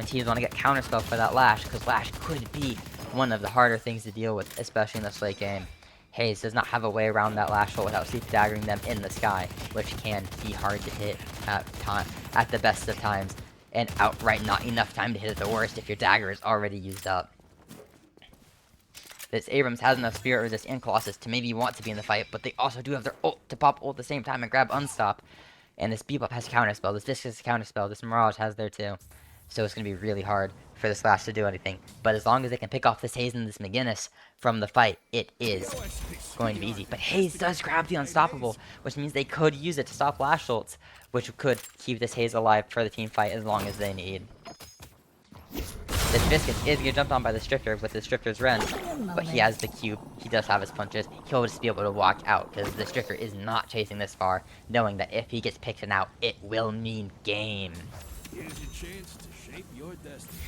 teams want to get counterspell for that Lash, because Lash could be one of the harder things to deal with, especially in this late game. Haze does not have a way around that Lash ult without sleep daggering them in the sky, which can be hard to hit at the best of times, and outright not enough time to hit at the worst if your dagger is already used up. This Abrams has enough spirit resist and Colossus to maybe want to be in the fight, but they also do have their ult to pop ult at the same time and grab unstop. And this Bebop has counterspell, this Viscous has counterspell, this Mirage has there too. So it's going to be really hard for this Lash to do anything. But as long as they can pick off this Haze and this McGinnis from the fight, it is going to be easy. But Haze does grab the Unstoppable, which means they could use it to stop Lash ults, which could keep this Haze alive for the team fight as long as they need. This Viscous is getting jumped on by the Drifter with this Drifter's Ren, but he has the cube, he does have his punches, he'll just be able to walk out, because this Drifter is not chasing this far, knowing that if he gets picked out, it will mean game. Here's your chance to shape your destiny.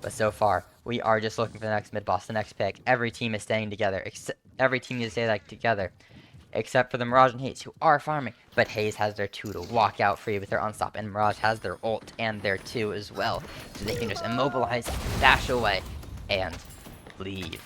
But so far, we are just looking for the next mid-boss, the next pick. Every team is staying together, every team needs to stay together. Except for the Mirage and Haze, who are farming. But Haze has their 2 to walk out free with their unstop, and Mirage has their ult and their 2 as well. So they can just immobilize, dash away, and leave.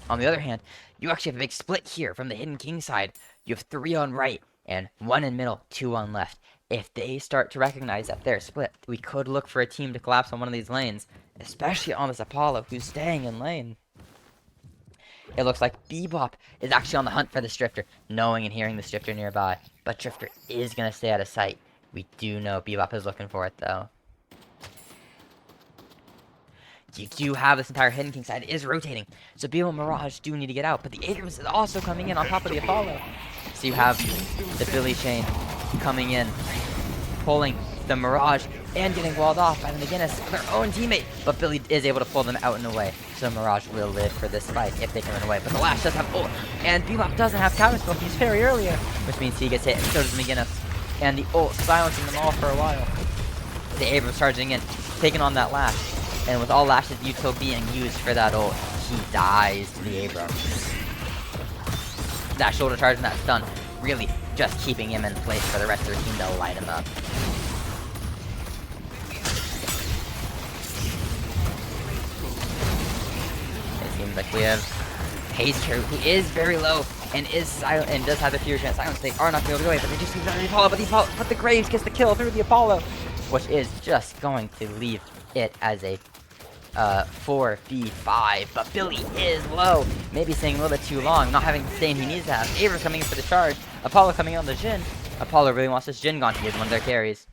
On the other hand, you actually have a big split here from the Hidden King side. You have 3 on right, and 1 in middle, 2 on left. If they start to recognize that they're split, we could look for a team to collapse on one of these lanes, especially on this Apollo, who's staying in lane. It looks like Bebop is actually on the hunt for this Drifter, knowing and hearing this Drifter nearby. But Drifter is going to stay out of sight. We do know Bebop is looking for it, though. You do have this entire Hidden King side is rotating, so Bebop and Mirage do need to get out. But the Abrams is also coming in on top of the Apollo. So you have the Billy chain coming in, pulling the Mirage, and getting walled off by the McGinnis, their own teammate. But Billy is able to pull them out and away. So Mirage will live for this fight if they can run away. But the Lash does have ult, and Bebop doesn't have counterspell. He's very earlier, which means he gets hit, and so does McGinnis. And the ult silencing them all for a while. The Abrams charging in, taking on that Lash. And with all Lash's util being used for that ult, he dies to the Abrams. That shoulder charge and that stun really just keeping him in place for the rest of their team to light him up. seems like we have Haze here, who is very low and is silent and does have the Fury Chant Silence. They are not going to go away, but they just use the Apollo. But the Graves gets the kill through the Apollo, which is just going to leave it as a 4v5. But Billy is low, maybe staying a little bit too long, not having the sustain he needs to have. Abrams coming in for the charge. Apollo coming on the Jhin. Apollo really wants this Jhin gone. He is one of their carries.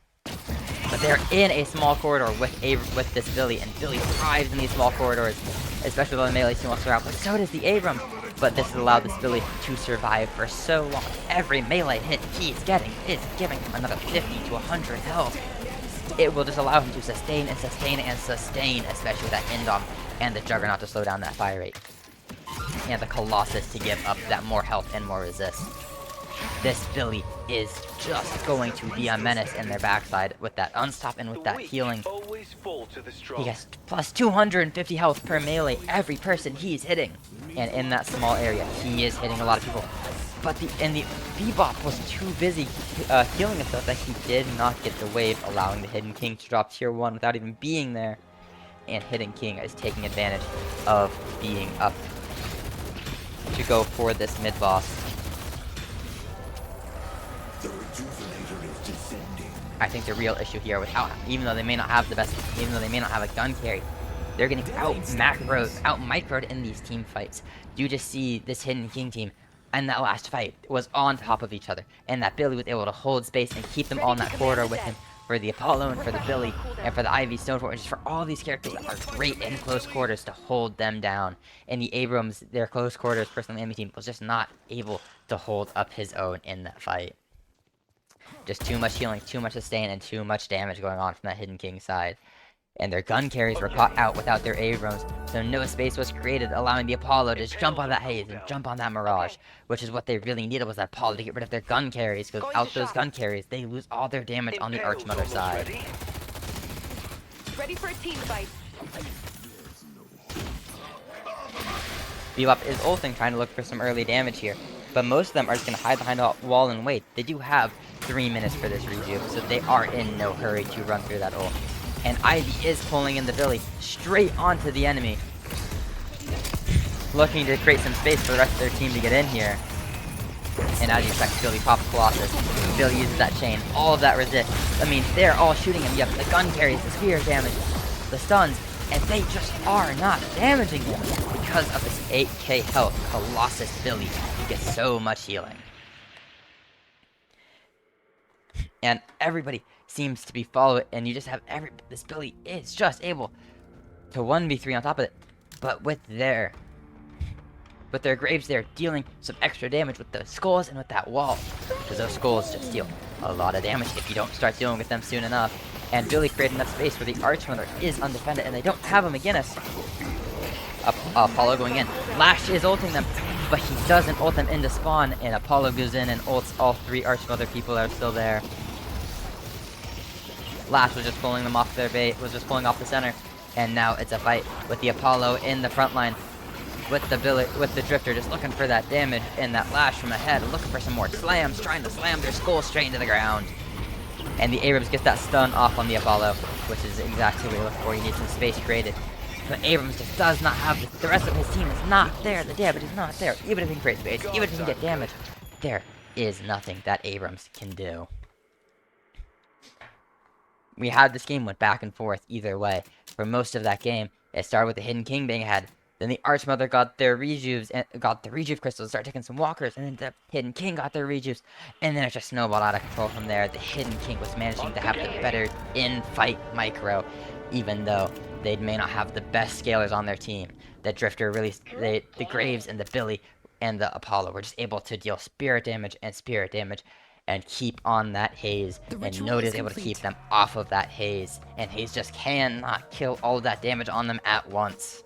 But they're in a small corridor with this Billy, and Billy thrives in these small corridors, especially when the melee team wants to out. But so does the Abrams. But this has allowed this Billy to survive for so long. Every melee hit he's getting is giving him another 50 to 100 health. It will just allow him to sustain and sustain and sustain, especially with that Indom and the Juggernaut to slow down that fire rate. And the Colossus to give up that more health and more resist. This Billy is just going to be a menace in their backside with that unstop and with that healing. He gets plus 250 health per melee every person he's hitting. And in that small area, he is hitting a lot of people. But the Bebop was too busy healing himself that he did not get the wave, allowing the Hidden King to drop tier 1 without even being there. And Hidden King is taking advantage of being up to go for this mid-boss. I think the real issue here, even though they may not have the best, even though they may not have a gun carry, they're getting out-microed in these team fights. You just see this Hidden King team, and that last fight was on top of each other, and that Billy was able to hold space and keep them all in that corridor with him for the Apollo and for the Billy and for the Ivy Stonefort, and just for all these characters that are great in close quarters to hold them down. And the Abrams, their close quarters personal enemy team, was just not able to hold up his own in that fight. Just too much healing, too much sustain, and too much damage going on from that Hidden King side. And their gun carries were caught out without their Abrams, so no space was created, allowing the Apollo to just jump on that Haze and jump on that Mirage, which is what they really needed, was that Apollo to get rid of their gun carries, because without those gun carries, they lose all their damage on the Archmother side. Ready for a team fight. Bebop is ulting, trying to look for some early damage here, but most of them are just going to hide behind a wall and wait. They do have 3 minutes for this rejuve, so they are in no hurry to run through that ult. And Ivy is pulling in the Billy straight onto the enemy, looking to create some space for the rest of their team to get in here. And as you expect, Billy pops Colossus. Billy uses that chain, all of that resist. I mean, they're all shooting him. You have the gun carries, the spear damage, the stuns, and they just are not damaging him because of this 8k health Colossus Billy. He gets so much healing. And everybody seems to be following it, and you just have this Billy is just able to 1v3 on top of it, but with their Graves there dealing some extra damage with the skulls and with that wall, because those skulls just deal a lot of damage if you don't start dealing with them soon enough. And Billy created enough space where the Archmother is undefended, and they don't have a McGinnis. Apollo going in. Lash is ulting them, but he doesn't ult them into spawn, and Apollo goes in and ults all 3 Archmother people that are still there. Lash was just pulling them off their bait, was just pulling off the center, and now it's a fight with the Apollo in the front line, with the Drifter just looking for that damage, and that Lash from ahead looking for some more slams, trying to slam their skull straight into the ground. And the Abrams gets that stun off on the Apollo, which is exactly what you're looking for. You need some space created. But Abrams just does not have the rest of his team is not there. The damage is not there. Even if he can create space, even if he can get damage, there is nothing that Abrams can do. This game went back and forth either way. For most of that game, it started with the Hidden King being ahead. Then the Archmother got their rejuves and got the rejuve crystals, started taking some walkers, and then the Hidden King got their rejuves, and then it just snowballed out of control from there. The Hidden King was managing to have the better in-fight micro, even though they may not have the best scalers on their team. The Drifter really, the Graves and the Billy and the Apollo were just able to deal spirit damage and keep on that Haze, and Node is able to keep them off of that Haze, and Haze just cannot kill all of that damage on them at once.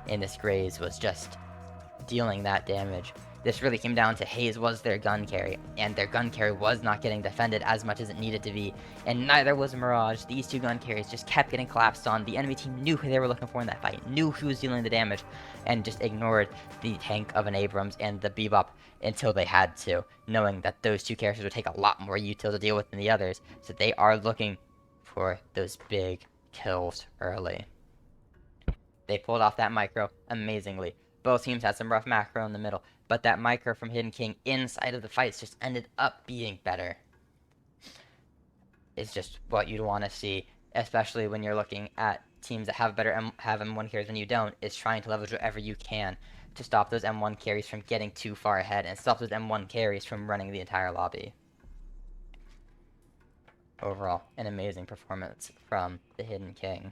And this Graves was just dealing that damage. This really came down to Haze was their gun carry, and their gun carry was not getting defended as much as it needed to be, and neither was Mirage. These 2 gun carries just kept getting collapsed on. The enemy team knew who they were looking for in that fight, knew who was dealing the damage, and just ignored the tank of an Abrams and the Bebop until they had to, knowing that those 2 characters would take a lot more util to deal with than the others, so they are looking for those big kills early. They pulled off that micro amazingly. Both teams had some rough macro in the middle, but that micro from Hidden King inside of the fights just ended up being better. It's just what you'd want to see, especially when you're looking at teams that have better have M1 carries than you don't, is trying to leverage whatever you can to stop those M1 carries from getting too far ahead and stop those M1 carries from running the entire lobby. Overall, an amazing performance from the Hidden King.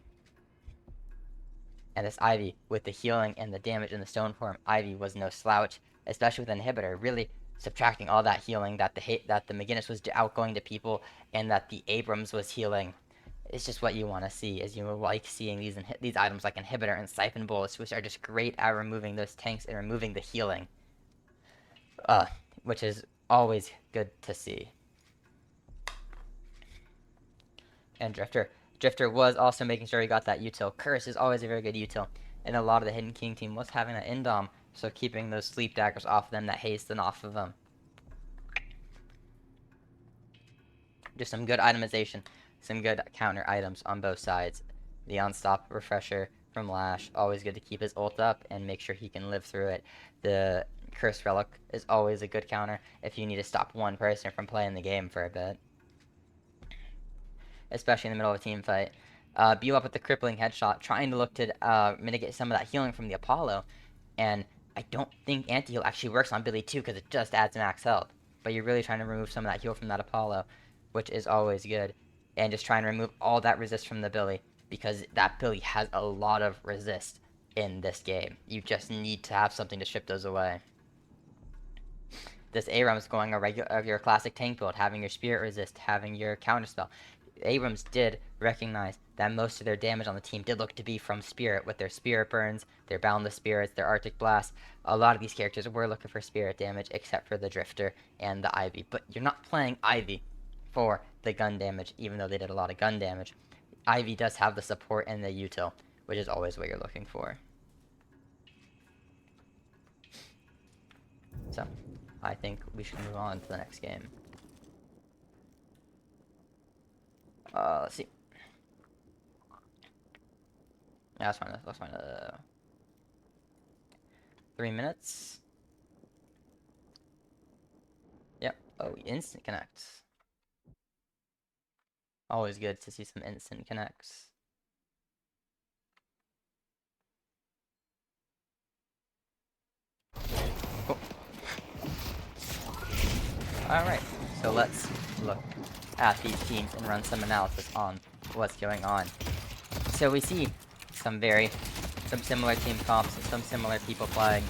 And this Ivy, with the healing and the damage in the stone form, Ivy was no slouch, especially with Inhibitor, really subtracting all that healing that the McGinnis was outgoing to people and that the Abrams was healing. It's just what you want to see, is you like seeing these items like Inhibitor and Siphon Bullets, which are just great at removing those tanks and removing the healing. Which is always good to see. And Drifter was also making sure he got that util. Curse is always a very good util. And a lot of the Hidden King team was having that indom, so keeping those sleep daggers off of them, that hasten off of them. Just some good itemization, some good counter items on both sides. The on-stop refresher from Lash, always good to keep his ult up and make sure he can live through it. The Curse Relic is always a good counter if you need to stop one person from playing the game for a bit, especially in the middle of a team fight. Bebop with the crippling headshot, trying to look to mitigate some of that healing from the Apollo, and I don't think anti-heal actually works on Billy 2 because it just adds max health, but you're really trying to remove some of that heal from that Apollo, which is always good, and just trying to remove all that resist from the Billy, because that Billy has a lot of resist in this game. You just need to have something to strip those away. This Abrams going your classic tank build, having your spirit resist, having your counterspell. Abrams did recognize that most of their damage on the team did look to be from Spirit, with their Spirit Burns, their Boundless Spirits, their Arctic Blast. A lot of these characters were looking for Spirit damage, except for the Drifter and the Ivy. But you're not playing Ivy for the gun damage, even though they did a lot of gun damage. Ivy does have the support and the util, which is always what you're looking for. So, I think we should move on to the next game. Let's see. Yeah, let's find 3 minutes. Yep. Oh, instant connects. Always good to see some instant connects. Cool. Alright, so let's look at these teams and run some analysis on what's going on. So we see some similar team comps, some similar people playing.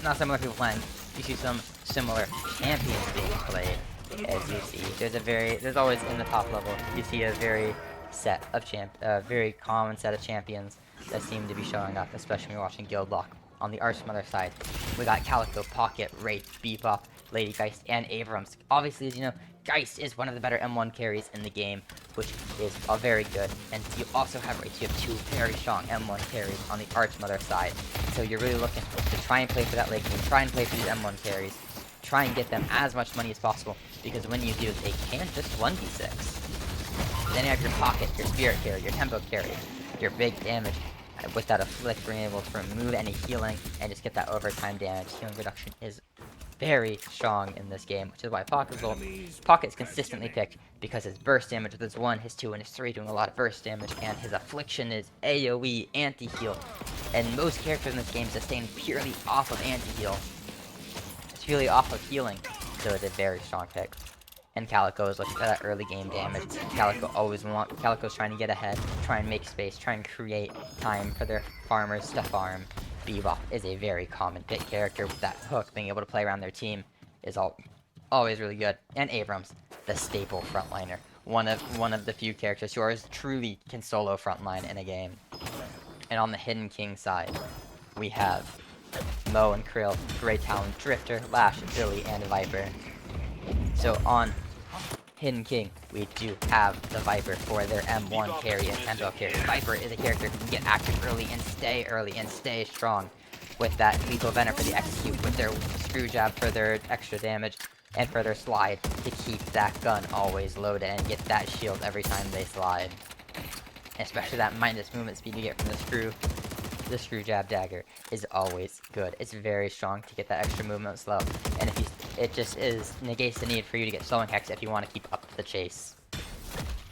Not similar people playing. You see some similar champions being played, as you see. There's always in the top level, you see a very common set of champions that seem to be showing up, especially when you're watching Guild Lock. On the Archmother side, we got Calico, Pocket, Wraith, Bebop, Lady Geist, and Abrams. Obviously, as you know, Geist is one of the better M1 carries in the game, which is very good. And you also have Wraith. You have two very strong M1 carries on the Archmother side. So you're really looking to try and play for that late game, try and play for these M1 carries, try and get them as much money as possible, because when you do, they can just 1v6. Then you have your Pocket, your Spirit carry, your Tempo carry, your big damage. With that Afflict, being able to remove any healing and just get that overtime damage. Healing reduction is very strong in this game, which is why Pocket's consistently picked, because his burst damage with his 1, his 2, and his 3 doing a lot of burst damage, and his Affliction is AoE, anti-heal, and most characters in this game sustain purely off of anti-heal. It's purely off of healing, so it's a very strong pick. And Calico is looking for that early game damage. Calico's trying to get ahead, try and make space, try and create time for their farmers to farm. Bebop is a very common pick character with that hook, being able to play around their team is always really good. And Abrams, the staple frontliner. One of the few characters who truly can solo frontline in a game. And on the Hidden King side, we have Mo and Krill, Grey Talon, Drifter, Lash, Billy, and Viper. So on Hidden King, we do have the Viper for their M1 carry and Tempo carry. Viper is a character who can get active early and stay strong with that Lethal Venom for the execute, with their Screw Jab for their extra damage, and for their slide to keep that gun always loaded and get that shield every time they slide. Especially that minus movement speed you get from the Screw the screw jab dagger is always good. It's very strong to get that extra movement slow, and if you, it just negates the need for you to get sewing hex if you want to keep up the chase.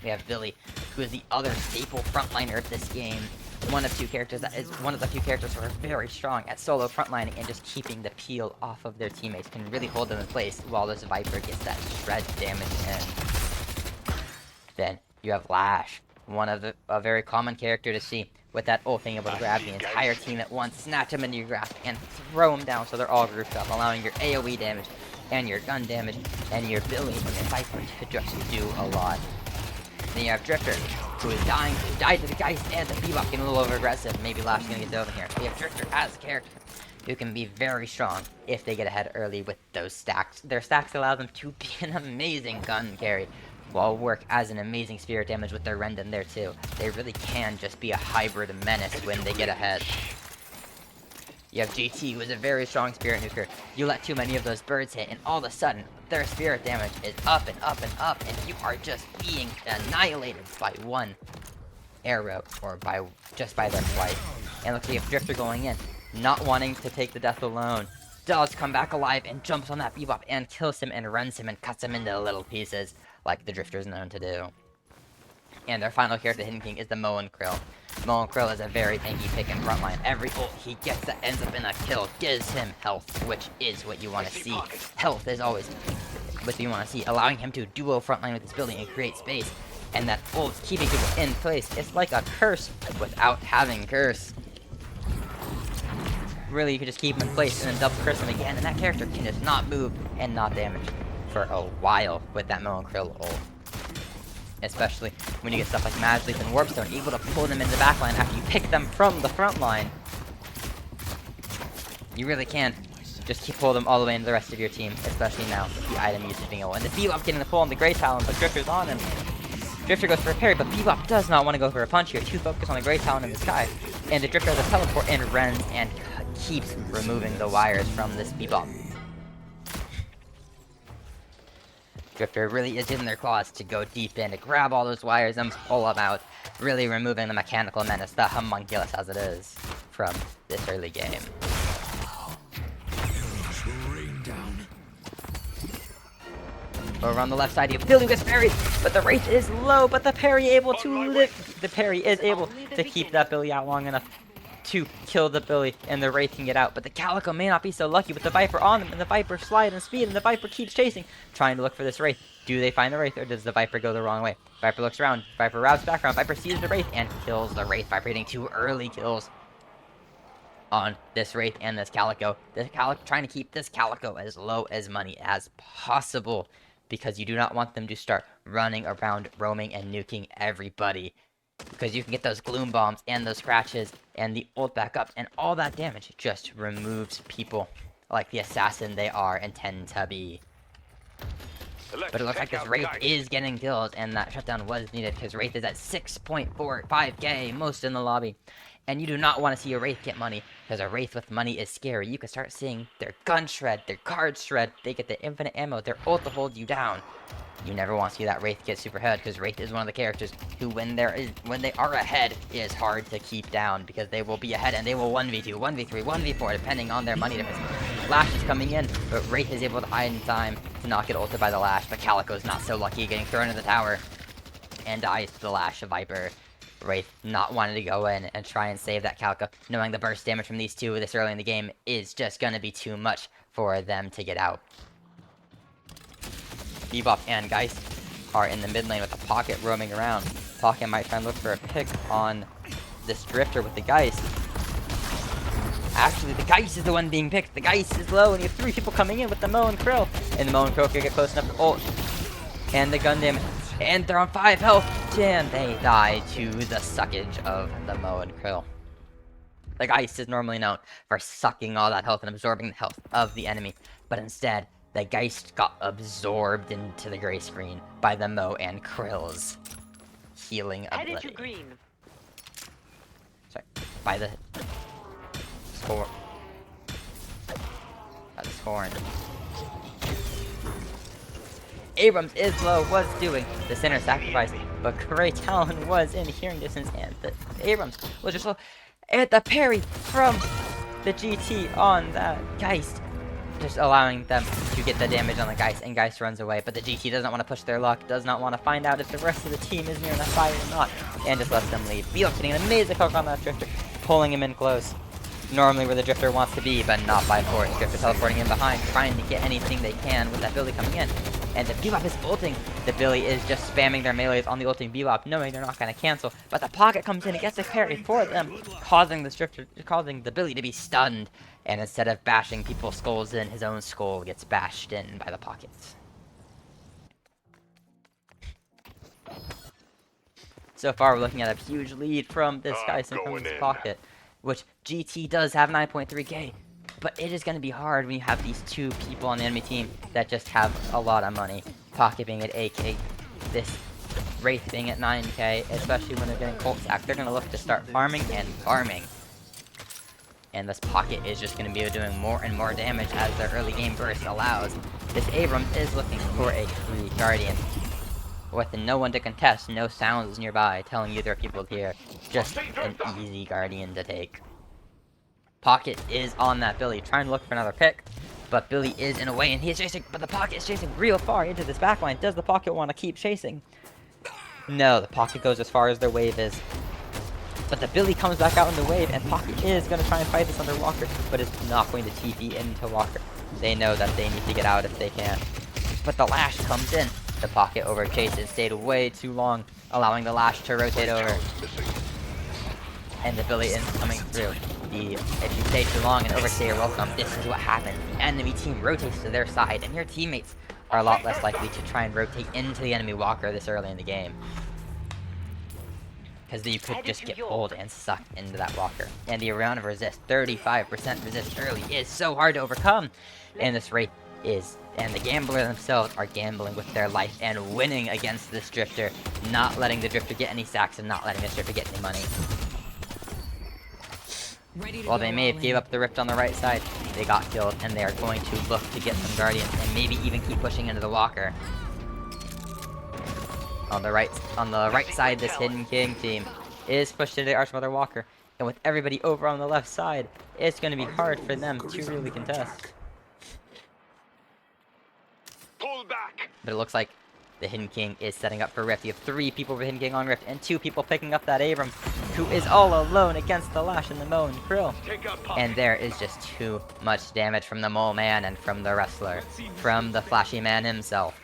We have Billy, who is the other staple frontliner of this game. One of the few characters who are very strong at solo frontlining and just keeping the peel off of their teammates, can really hold them in place while this Viper gets that shred damage in. Then you have Lash, a very common character to see, with that ult being able to grab the entire team at once, snatch them into your grasp, and throw them down so they're all grouped up, allowing your AoE damage and your gun damage and your Billy and your Viper to just do a lot. Then you have Drifter, who is died to the Geist and the Bebop, getting a little over aggressive. Maybe Lash is gonna get over here. We have Drifter as a character who can be very strong if they get ahead early with those stacks. Their stacks allow them to be an amazing gun carry, while work as an amazing spirit damage with their Rendon there too. They really can just be a hybrid menace when they get ahead. You have GT, who is a very strong spirit nuker. You let too many of those birds hit, and all of a sudden, their spirit damage is up and up and up, and you are just being annihilated by one arrow, or just by their flight. And looks like you have Drifter going in, not wanting to take the death alone. Does come back alive and jumps on that Bebop and kills him and runs him and cuts him into little pieces, like the Drifter is known to do. And their final character, Hidden King, is the Moen Krill. Moen Krill is a very tanky pick in frontline. Every ult he gets that ends up in a kill gives him health, which is what you want to see. Health is always what you want to see, allowing him to duo frontline with his building and create space. And that ult keeping people in place. It's like a curse without having curse. Really, you could just keep him in place and then double curse him again, and that character can just not move and not damage for a while with that Moen Krill ult. Especially when you get stuff like Mad Leap and Warpstone, able to pull them in the backline after you pick them from the front line. You really can just pull them all the way into the rest of your team, especially now with the item usage being able. And the Bebop getting the pull on the Grey Talon, but Drifter's on him. Drifter goes for a parry, but Bebop does not want to go for a punch here. Too focused on the Grey Talon in the sky. And the Drifter has a teleport and runs and keeps removing the wires from this Bebop. Drifter really is in their claws to go deep in, to grab all those wires and pull them out, really removing the mechanical menace, the homunculus as it is, from this early game. Over on the left side, you have Billy who gets parried, but the Wraith is low, but the parry able to live. The parry is able to keep that Billy out long enough to kill the Billy, and the Wraith can get out. But the Calico may not be so lucky with the Viper on them, and the Viper slide and speed, and the Viper keeps chasing, trying to look for this Wraith. Do they find the Wraith, or does the Viper go the wrong way? Viper looks around, Viper routes back around, Viper sees the Wraith, and kills the Wraith. Viper hitting 2 early kills on this Wraith and this Calico. The Calico trying to keep this Calico as low as money as possible, because you do not want them to start running around, roaming, and nuking everybody. Because you can get those Gloom Bombs and those scratches and the ult back up, and all that damage just removes people like the assassin they are and tend to be. But it looks like this Wraith is getting kills, and that shutdown was needed, because Wraith is at 6.45k, most in the lobby. And you do not want to see a Wraith get money, because a Wraith with money is scary. You can start seeing their gun shred, their card shred, they get the infinite ammo, their ult to hold you down. You never want to see that Wraith get super ahead, because Wraith is one of the characters who, when they are ahead, is hard to keep down, because they will be ahead and they will 1v2, 1v3, 1v4, depending on their money difference. Lash is coming in, but Wraith is able to hide in time to not get ulted by the Lash, but Calico's not so lucky, getting thrown into the tower and dies to the Lash of Viper. Wraith not wanting to go in and try and save that Calico, knowing the burst damage from these two this early in the game is just going to be too much for them to get out. Bebop and Geist are in the mid lane with the Pocket roaming around. Pocket might try and look for a pick on this Drifter with the Geist. Actually, the Geist is the one being picked. The Geist is low, and you have 3 people coming in with the Moen Krill. And the Moen Krill can get close enough to ult. And the gun damage. And they're on 5 health. And they die to the suckage of the Moen Krill. The Geist is normally known for sucking all that health and absorbing the health of the enemy. But instead, the Geist got absorbed into the gray screen by the Moen Krill's healing ability. Headed to green. Sorry, by the score. By the scoring. Abrams is low, was doing the center sacrifice, but Grey Talon was in hearing distance, and the Abrams was just low. And the parry from the GT on that Geist. Just allowing them to get the damage on the Geist, and Geist runs away. But the GT doesn't want to push their luck, does not want to find out if the rest of the team is near enough fire or not, and just lets them leave. Bebop getting an amazing hook on that Drifter, pulling him in close. Normally where the Drifter wants to be, but not by force. Drifter teleporting in behind, trying to get anything they can with that Billy coming in. And the Bebop is ulting. The Billy is just spamming their melees on the ulting Bebop, knowing they're not going to cancel. But the Pocket comes in and gets a parry for them, causing the Billy to be stunned. And instead of bashing people's skulls in, his own skull gets bashed in by the Pocket. So far, we're looking at a huge lead from this guy, and from this Pocket, which GT does have 9.3k. But it is going to be hard when you have these two people on the enemy team that just have a lot of money. Pocket being at 8k, this Wraith being at 9k, especially when they're getting Colt Sack. They're going to look to start farming and farming. And this Pocket is just going to be doing more and more damage as their early game burst allows. This Abrams is looking for a free Guardian. With no one to contest, no sounds nearby telling you there are people here. Just an easy Guardian to take. Pocket is on that Billy, trying to look for another pick. But Billy is in a way, and he is chasing, but the Pocket is chasing real far into this backline. Does the Pocket want to keep chasing? No, the Pocket goes as far as their wave is. But the Billy comes back out in the wave, and Pocket is going to try and fight this under Walker, but is not going to TP into Walker. They know that they need to get out if they can. But the Lash comes in. The Pocket over chases, stayed way too long, allowing the Lash to rotate over. And the Billy is coming through. If you stay too long and overstay your welcome, this is what happens. The enemy team rotates to their side, and your teammates are a lot less likely to try and rotate into the enemy Walker this early in the game. Because you could just get pulled and sucked into that Walker. And the amount of resist, 35% resist early, is so hard to overcome. And this Wraith is, and the Gambler themselves are gambling with their life and winning against this Drifter, not letting the Drifter get any sacks and not letting this Drifter get any money. While they may have gave up the Rift on the right side, they got killed, and they are going to look to get some Guardians and maybe even keep pushing into the Walker. On the right side, this Hidden King team is pushed into the Archmother Walker, and with everybody over on the left side, it's going to be hard for them to really contest. Pull back. But it looks like the Hidden King is setting up for Rift. You have 3 people for Hidden King on Rift, and 2 people picking up that Abrams, who is all alone against the Lash and the Moe and Krill. And there is just too much damage from the Mole Man and from the Wrestler, from the Flashy Man himself.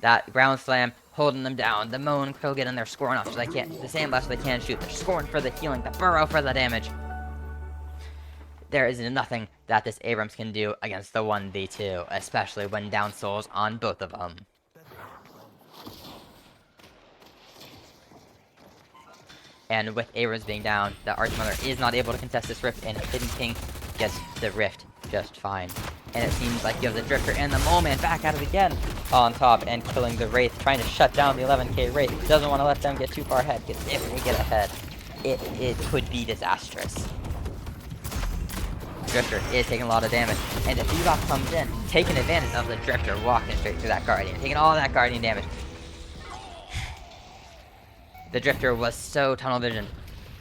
That ground slam holding them down. The Moe and Krill get in there scoring off so they can't. The Sandblast they can shoot. They're scoring for the healing. The Burrow for the damage. There is nothing that this Abrams can do against the 1v2, especially when down souls on both of them. And with Abrams being down, the Archmother is not able to contest this Rift, and Hidden King gets the Rift just fine. And it seems like you have the Drifter and the Mole Man back at it again on top and killing the Wraith, trying to shut down the 11k Wraith. Doesn't want to let them get too far ahead, because if they get ahead, it could be disastrous. Drifter is taking a lot of damage, and if Bebop comes in, taking advantage of the Drifter walking straight through that Guardian, taking all that Guardian damage. The Drifter was so tunnel vision.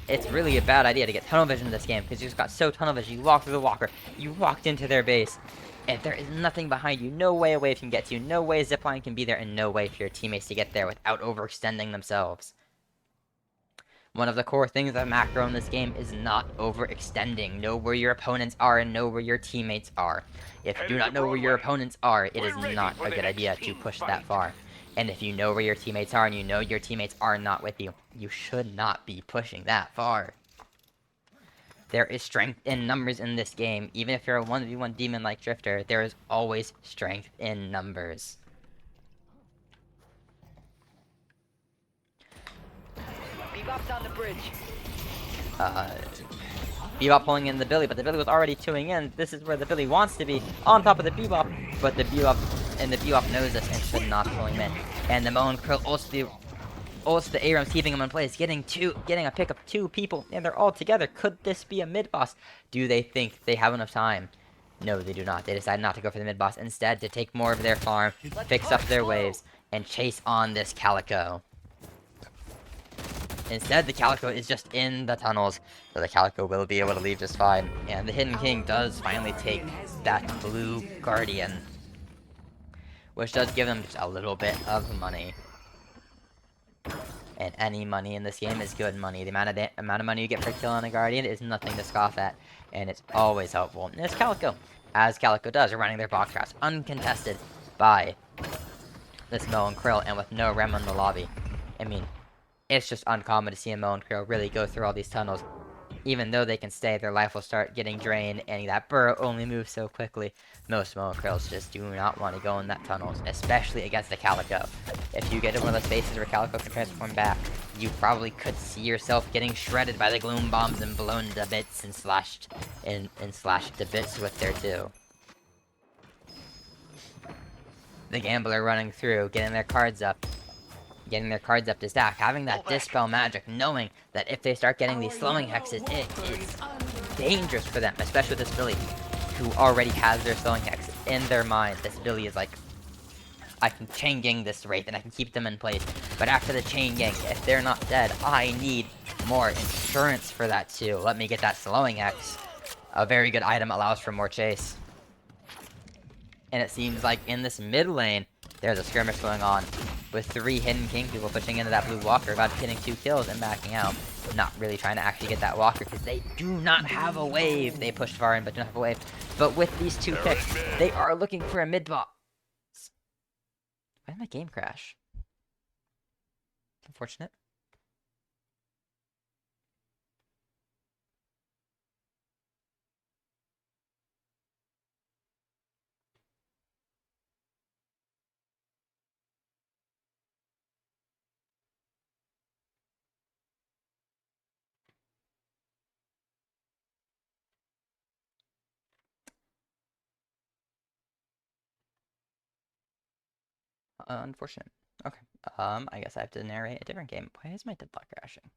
It's really a bad idea to get tunnel vision in this game, because you just got so tunnel vision. You walk through the Walker, you walked into their base, and there is nothing behind you, no way a wave can get to you, no way a zipline can be there, and no way for your teammates to get there without overextending themselves. One of the core things of macro in this game is not overextending. Know where your opponents are and know where your teammates are. If you do not know where your opponents are, it is not a good idea to push that far. And if you know where your teammates are and you know your teammates are not with you, you should not be pushing that far. There is strength in numbers in this game. Even if you're a 1v1 demon like Drifter, there is always strength in numbers. Bebop's on the bridge. Bebop pulling in the Billy, but the Billy was already 2ing in. This is where the Billy wants to be, on top of the Bebop, but the Bebop knows this and should not pull him in. And the Moe and Krill ults the Abrams, keeping him in place, getting a pick of 2 people, and they're all together. Could this be a mid-boss? Do they think they have enough time? No, they do not. They decide not to go for the mid-boss, instead to take more of their farm, fix up their waves, and chase on this Calico. Instead, the Calico is just in the tunnels, so the Calico will be able to leave just fine. And the Hidden King does finally take that blue Guardian, which does give them just a little bit of money. And any money in this game is good money. The amount of money you get for killing a Guardian is nothing to scoff at, and it's always helpful. And it's Calico, as Calico does, running their box traps uncontested by this Moe and Krill, and with no Rem in the lobby. I mean, it's just uncommon to see a Moe and Krill really go through all these tunnels. Even though they can stay, their life will start getting drained, and that burrow only moves so quickly. Most Moe and Krills just do not want to go in that tunnels, especially against the Calico. If you get in one of those spaces where Calico can transform back, you probably could see yourself getting shredded by the Gloom Bombs and blown to bits and slashed to bits with there too. The Gambler running through, getting their cards up to stack, having that Dispel magic, knowing that if they start getting these slowing hexes, it is dangerous for them, especially with this Billy, who already has their slowing hex in their mind. This Billy is like, I can chain gang this Wraith and I can keep them in place, but after the chain gang, if they're not dead, I need more insurance for that too. Let me get that slowing hex. A very good item, allows for more chase. And it seems like in this mid lane, there's a skirmish going on with 3 Hidden King people pushing into that blue Walker, about getting 2 kills and backing out. Not really trying to actually get that Walker because they do not have a wave. They pushed far in but don't have a wave. But with these 2 picks, they are looking for a mid boss. Why did my game crash? Unfortunate. Unfortunate. Okay. I guess I have to narrate a different game. Why is my deadlock crashing?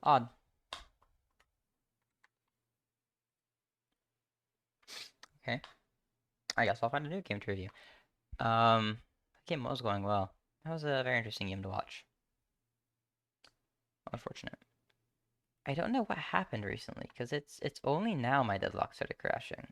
Odd. Okay. I guess I'll find a new game to review. That game was going well. That was a very interesting game to watch. Unfortunate. I don't know what happened recently, because it's only now my deadlock started crashing.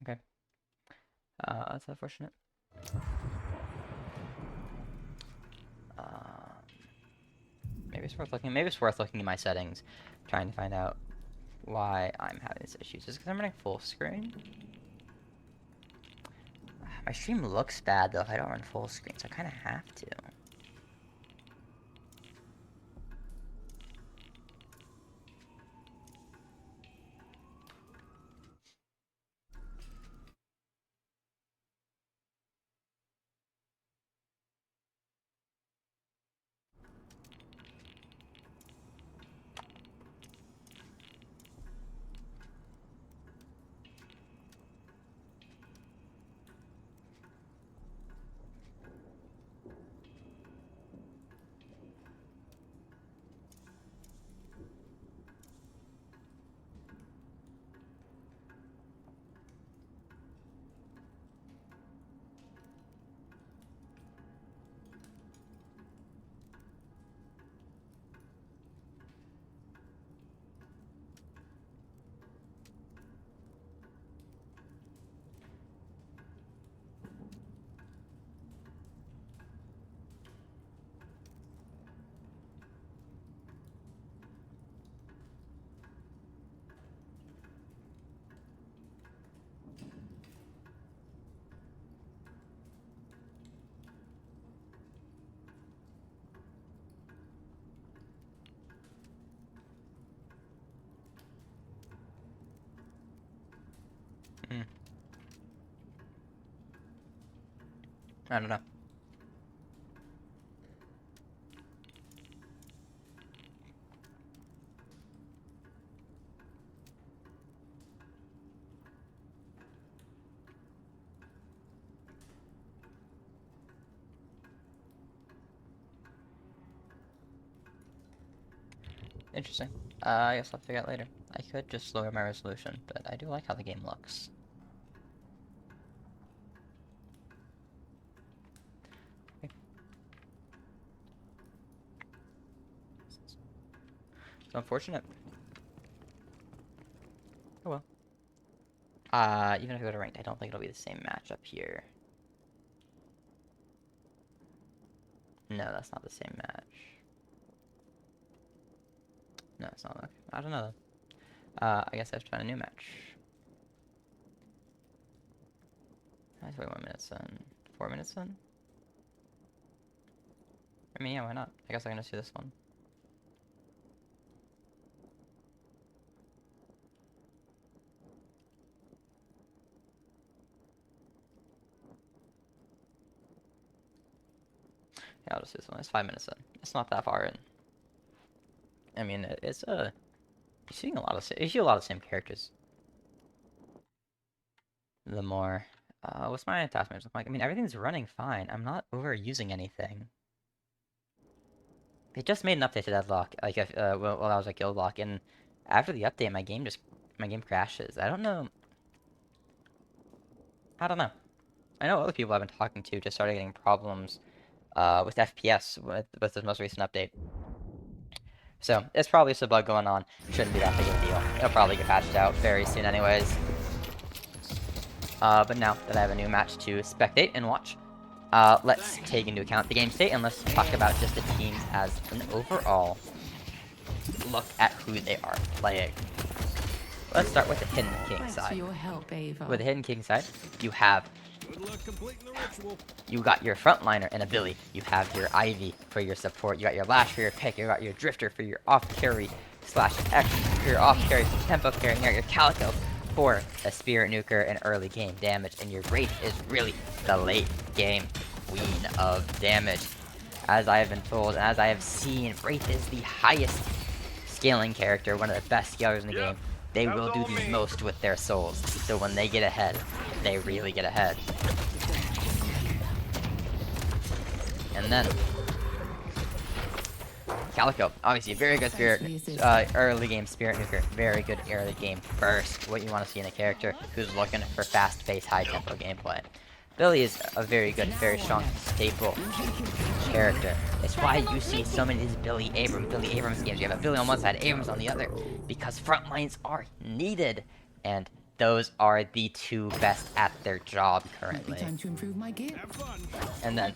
Okay. That's unfortunate. Maybe it's worth looking. Maybe it's worth looking at my settings, trying to find out why I'm having these issues. Is it because I'm running full screen? My stream looks bad though if I don't run full screen, so I kind of have to. I don't know. Interesting. I guess I'll figure out later. I could just lower my resolution, but I do like how the game looks. Okay. It's unfortunate. Oh well. Even if I go to ranked, I don't think it'll be the same match up here. No, that's not the same match. No, it's not. I don't know. I guess I have to find a new match. That's 41 minutes then. 4 minutes then? I mean, yeah, why not? I guess I can just do this one. Yeah, I'll just do this one. It's 5 minutes in. It's not that far in. I mean, it's you're seeing a lot of you see a lot of the same characters. The more, what's my attachments look like? I mean, everything's running fine. I'm not overusing anything. They just made an update to Deadlock, like while I was at Guild Lock, and after the update, my game crashes. I don't know. I don't know. I know other people I've been talking to just started getting problems with FPS with the most recent update. So, it's probably just a bug going on. Shouldn't be that big of a deal. It'll probably get patched out very soon anyways. But now that I have a new match to spectate and watch, let's take into account the game state and let's talk about just the teams as an overall look at who they are playing. Let's start with the Hidden King side. With the Hidden King side, you have you got your frontliner and a Billy. You have your Ivy for your support. You got your Lash for your pick. You got your Drifter for your off carry / X for your off carry tempo carry. And you got your Calico for a Spirit Nuker and early game damage. And your Wraith is really the late game queen of damage. As I have been told, and as I have seen, Wraith is the highest scaling character, one of the best scalers in the game. They will do the most with their souls. So when they get ahead, they really get ahead. And then Calico, obviously very good spirit, early game Spirit Nuker, very good early game burst. What you want to see in a character who's looking for fast-paced, high-tempo gameplay. Billy is a very good, very strong, staple character. It's why you see so many of these Billy Abrams games. You have a Billy on one side, Abrams on the other, because front lines are needed, and those are the two best at their job currently. Time to improve my gear. And then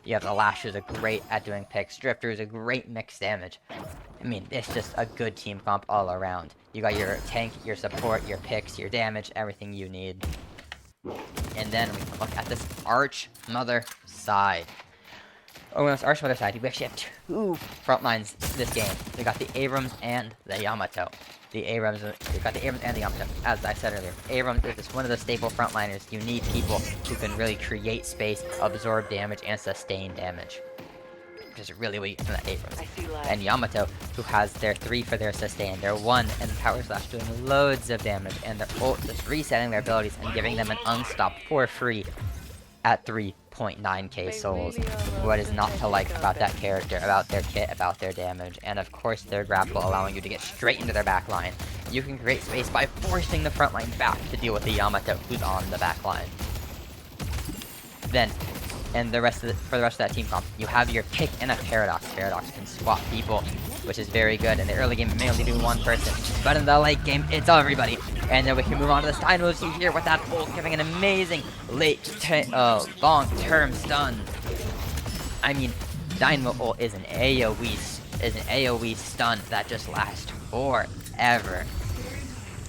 you have the Lash, who's a great at doing picks. Drifter is a great mixed damage. I mean, it's just a good team comp all around. You got your tank, your support, your picks, your damage, everything you need. And then we can look at this Arch Mother side. Oh, on this Arch Mother side, we actually have two front lines this game. We got the Abrams and the Yamato. We got the Abrams and the Yamato. As I said earlier, Abrams is just one of the staple frontliners. You need people who can really create space, absorb damage, and sustain damage. Which is really what you get from that Abrams. And Yamato, who has their 3 for their sustain, their 1 and Power Slash doing loads of damage, and their ult just resetting their abilities and giving them an unstop for free at 3.9k souls. What is not to like about that character, about their kit, about their damage, and of course their grapple allowing you to get straight into their backline. You can create space by forcing the front line back to deal with the Yamato who's on the backline. Then, and for the rest of that team comp, you have your pick and a Paradox. Paradox can swap people, which is very good. In the early game, it may only do one person, but in the late game, it's everybody. And then we can move on to the Dynamos here with that ult, giving an amazing long-term stun. I mean, Dynamo ult is an AoE stun that just lasts forever.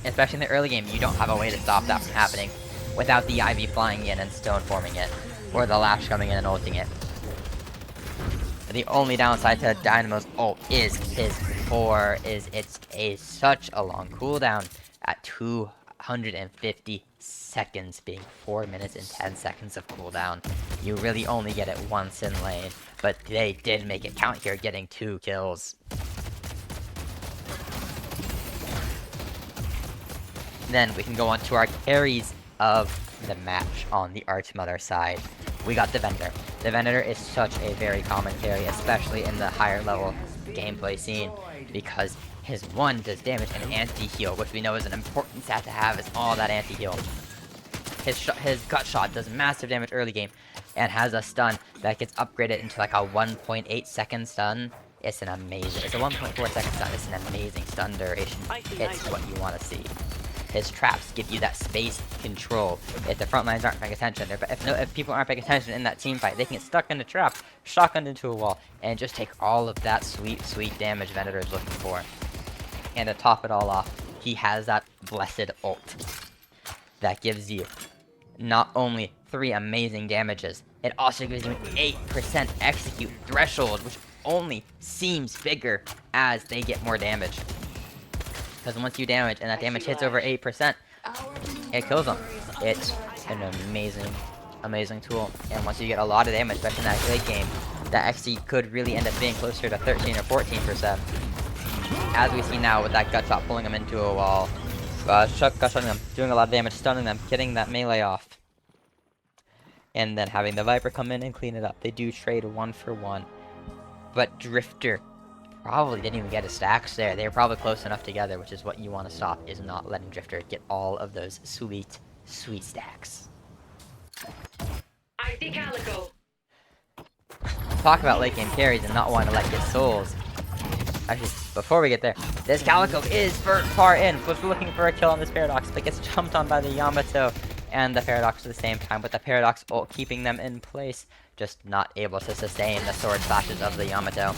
Especially in the early game, you don't have a way to stop that from happening without the Ivy flying in and stone forming it, or the Lash coming in and ulting it. The only downside to Dynamo's ult is it's such a long cooldown at 250 seconds, being 4 minutes and 10 seconds of cooldown. You really only get it once in lane, but they did make it count here, getting 2 kills. Then we can go on to our carries of the match on the Archmother side. We got the Venator. The Venator is such a very common carry, especially in the higher level gameplay scene, because his 1 does damage and anti-heal, which we know is an important stat to have, is all that anti-heal. His gut shot does massive damage early game, and has a stun that gets upgraded into like a 1.8 second stun. It's an amazing, it's a 1.4 second stun, it's an amazing stun duration. It's what you want to see. His traps give you that space control. If the front lines aren't paying attention, if people aren't paying attention in that team fight, they can get stuck in a trap, shotgunned into a wall, and just take all of that sweet, sweet damage Venator is looking for. And to top it all off, he has that blessed ult that gives you not only 3 amazing damages, it also gives you an 8% execute threshold, which only seems bigger as they get more damage. Because once you damage and that damage hits over 8%, it kills them. It's an amazing, amazing tool. And once you get a lot of damage, especially in that late game, that XC could really end up being closer to 13 or 14%. As we see now with that gut shot pulling them into a wall, gut shotting them, doing a lot of damage, stunning them, getting that melee off. And then having the Viper come in and clean it up. They do trade 1 for 1. But Drifter probably didn't even get his stacks there. They were probably close enough together, which is what you want to stop, is not letting Drifter get all of those sweet, sweet stacks. I see Calico. Talk about late game carries and not wanting to let get souls. Actually, before we get there, this Calico is far in. Was looking for a kill on this Paradox, but gets jumped on by the Yamato and the Paradox at the same time, with the Paradox ult keeping them in place, just not able to sustain the sword flashes of the Yamato.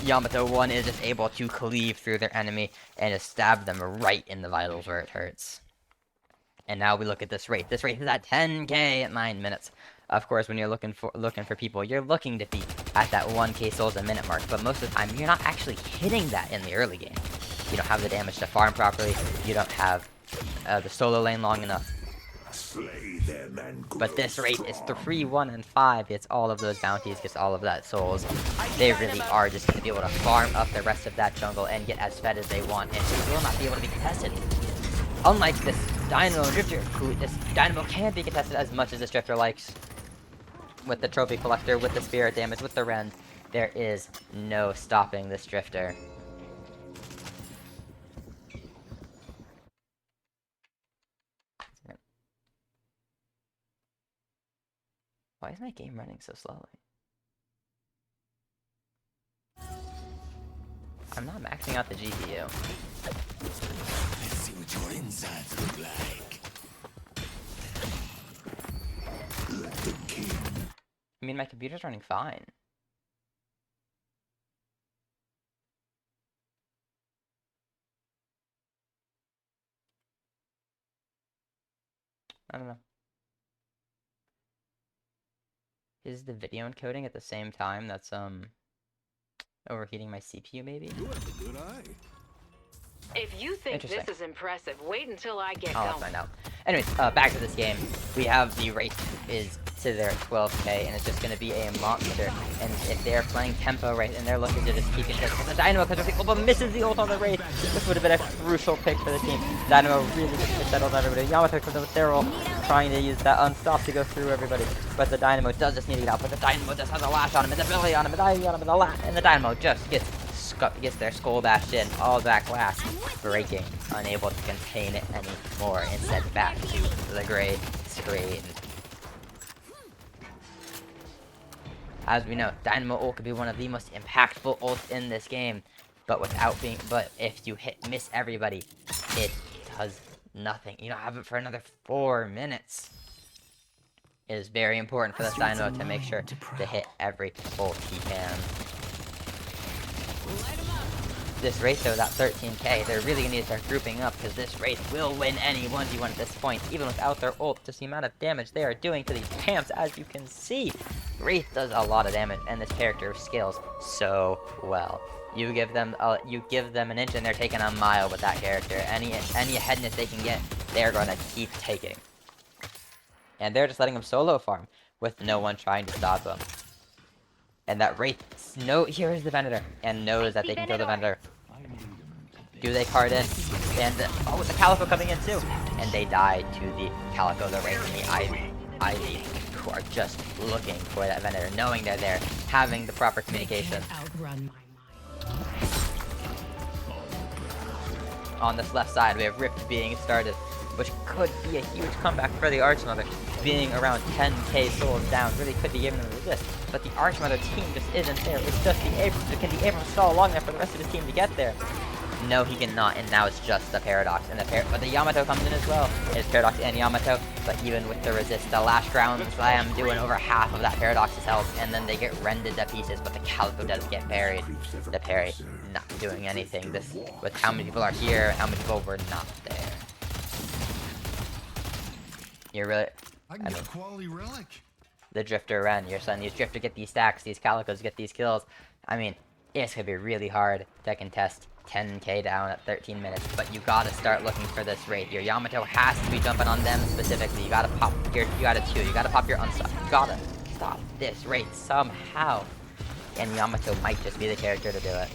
Yamato 1 is just able to cleave through their enemy and just stab them right in the vitals where it hurts. And now we look at this rate. This rate is at 10k at 9 minutes. Of course, when you're looking for people, you're looking to be at that 1k souls a minute mark, but most of the time, you're not actually hitting that in the early game. You don't have the damage to farm properly, you don't have the solo lane long enough. But this rate is 3, 1, and 5. Gets all of those bounties, gets all of that souls. They really are just going to be able to farm up the rest of that jungle and get as fed as they want, and they will not be able to be contested. Unlike this Dynamo and Drifter, who this Dynamo can be contested as much as this Drifter likes. With the Trophy Collector, with the Spirit damage, with the Rend, there is no stopping this Drifter. Why is my game running so slowly? I'm not maxing out the GPU. Let's see what your insides look like. Let the king. I mean, my computer's running fine. I don't know. Is the video encoding at the same time that's overheating my CPU maybe? You have a good eye. If you think this is impressive, wait until I get I'll going. find out. Anyways, back to this game. We have the rate is to their 12k, and it's just going to be a monster. And if they're playing tempo right, and they're looking to just keep it just the Dynamo, because the ult misses the ult on the Wraith, this would have been a crucial pick for the team. Dynamo really just settled on everybody. Yamato comes in with their ult, trying to use that unstop to go through everybody. But the Dynamo does just need to get out, but the Dynamo just has a lash on him, and the ability on him, and the ability on him, and the Dynamo just gets their skull bashed in, all back last, breaking, unable to contain it anymore, and sent back to the great screen. As we know, Dynamo ult could be one of the most impactful ults in this game, but if you miss everybody, it does nothing. You don't have it for another 4 minutes. It is very important for this Dynamo to make sure to hit every ult he can. This Wraith though, that 13k, they're really gonna need to start grouping up, because this Wraith will win any 1v1 at this point, even without their ult. Just the amount of damage they are doing to these camps, as you can see. Wraith does a lot of damage, and this character scales so well. You give them an inch, and they're taking a mile with that character. Any aheadness they can get, they're gonna keep taking. And they're just letting him solo farm. with no one trying to stop him. And that Wraith hears the Venator and knows that they can kill the Venator. Do they card in? And oh, the Calico coming in too. And they die to the Calico, the Wraith, and the Ivy, who are just looking for that Venator, knowing they're there, having the proper communication. On this left side, we have Rift being started, which could be a huge comeback for the Archmother. Being around 10k souls down really could be giving them a resist, but the Archmother team just isn't there. It's just the Abrams. Can the Abrams stall long enough for the rest of his team to get there? No, he cannot, and now it's just the Paradox, and but the Yamato comes in as well. It's Paradox and Yamato, but even with the resist, the last ground slam doing over half of that Paradox's health, and then they get rended to pieces, but the Calico does get buried. The parry not doing anything. This, with how many people are here, and how many people were not there. You're really, I mean, quality relic. The Drifter Ren, you're letting these Drifter get these stacks, these Calicos get these kills. I mean, it's gonna be really hard to contest 10k down at 13 minutes, but you gotta start looking for this Wraith. Your Yamato has to be jumping on them specifically. You gotta pop your, you gotta pop your unstop. You gotta stop this Wraith somehow. And Yamato might just be the character to do it.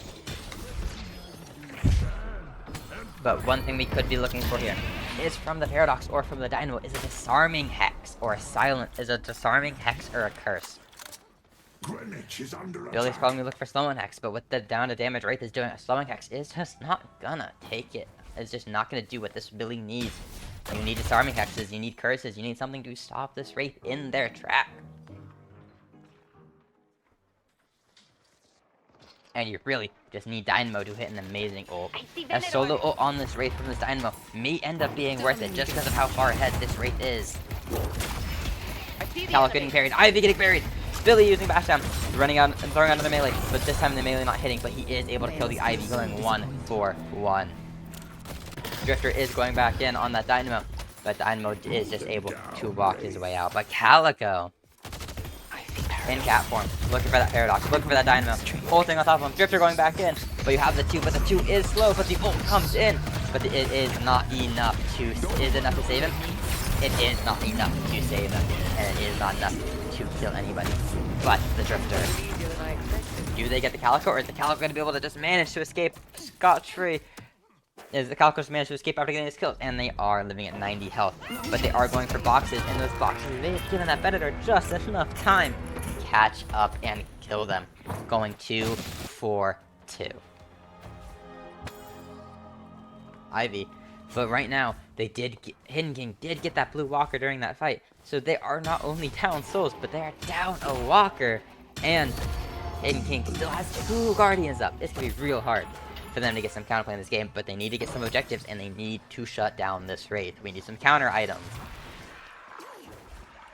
But one thing we could be looking for here is from the Paradox or from the Dynamo is a disarming hex or a disarming hex or a curse. Billy's probably gonna look for slowing hex, but with the down to damage Wraith is doing, a slowing hex is just not gonna take it. It's just not gonna do what this Billy needs. You need disarming hexes, you need curses, you need something to stop this Wraith in their track. And you really just need Dynamo to hit an amazing ult. A solo ult on this Wraith from this Dynamo may end up being worth it just because of how far ahead this Wraith is. Calico getting parried, Ivy getting parried. Billy using bash down, running out and throwing another melee, but this time the melee not hitting, but he is able to kill the Ivy, going 1-for-1. Drifter is going back in on that Dynamo, but Dynamo is just able to walk his way out. But Calico, in cat form, looking for that Paradox, looking for that Dynamo, ulting on top of him, Drifter going back in, but you have the 2, but the 2 is slow, but the ult comes in, but it is not enough to, save him? It is not enough to save him, and it is not enough to kill anybody but the Drifter. Do they get the Calico, or is the Calico going to be able to just manage to escape scot-free? Is the Calico managed to escape after getting his kills? And they are living at 90 health, but they are going for boxes, and those boxes, they've given that Venator just enough time to catch up and kill them, going 2-for-2. Ivy. But right now, Hidden King did get that blue walker during that fight. So they are not only down souls, but they are down a walker. And Hidden King still has 2 guardians up. It's going to be real hard for them to get some counterplay in this game. But they need to get some objectives, and they need to shut down this Wraith. We need some counter items.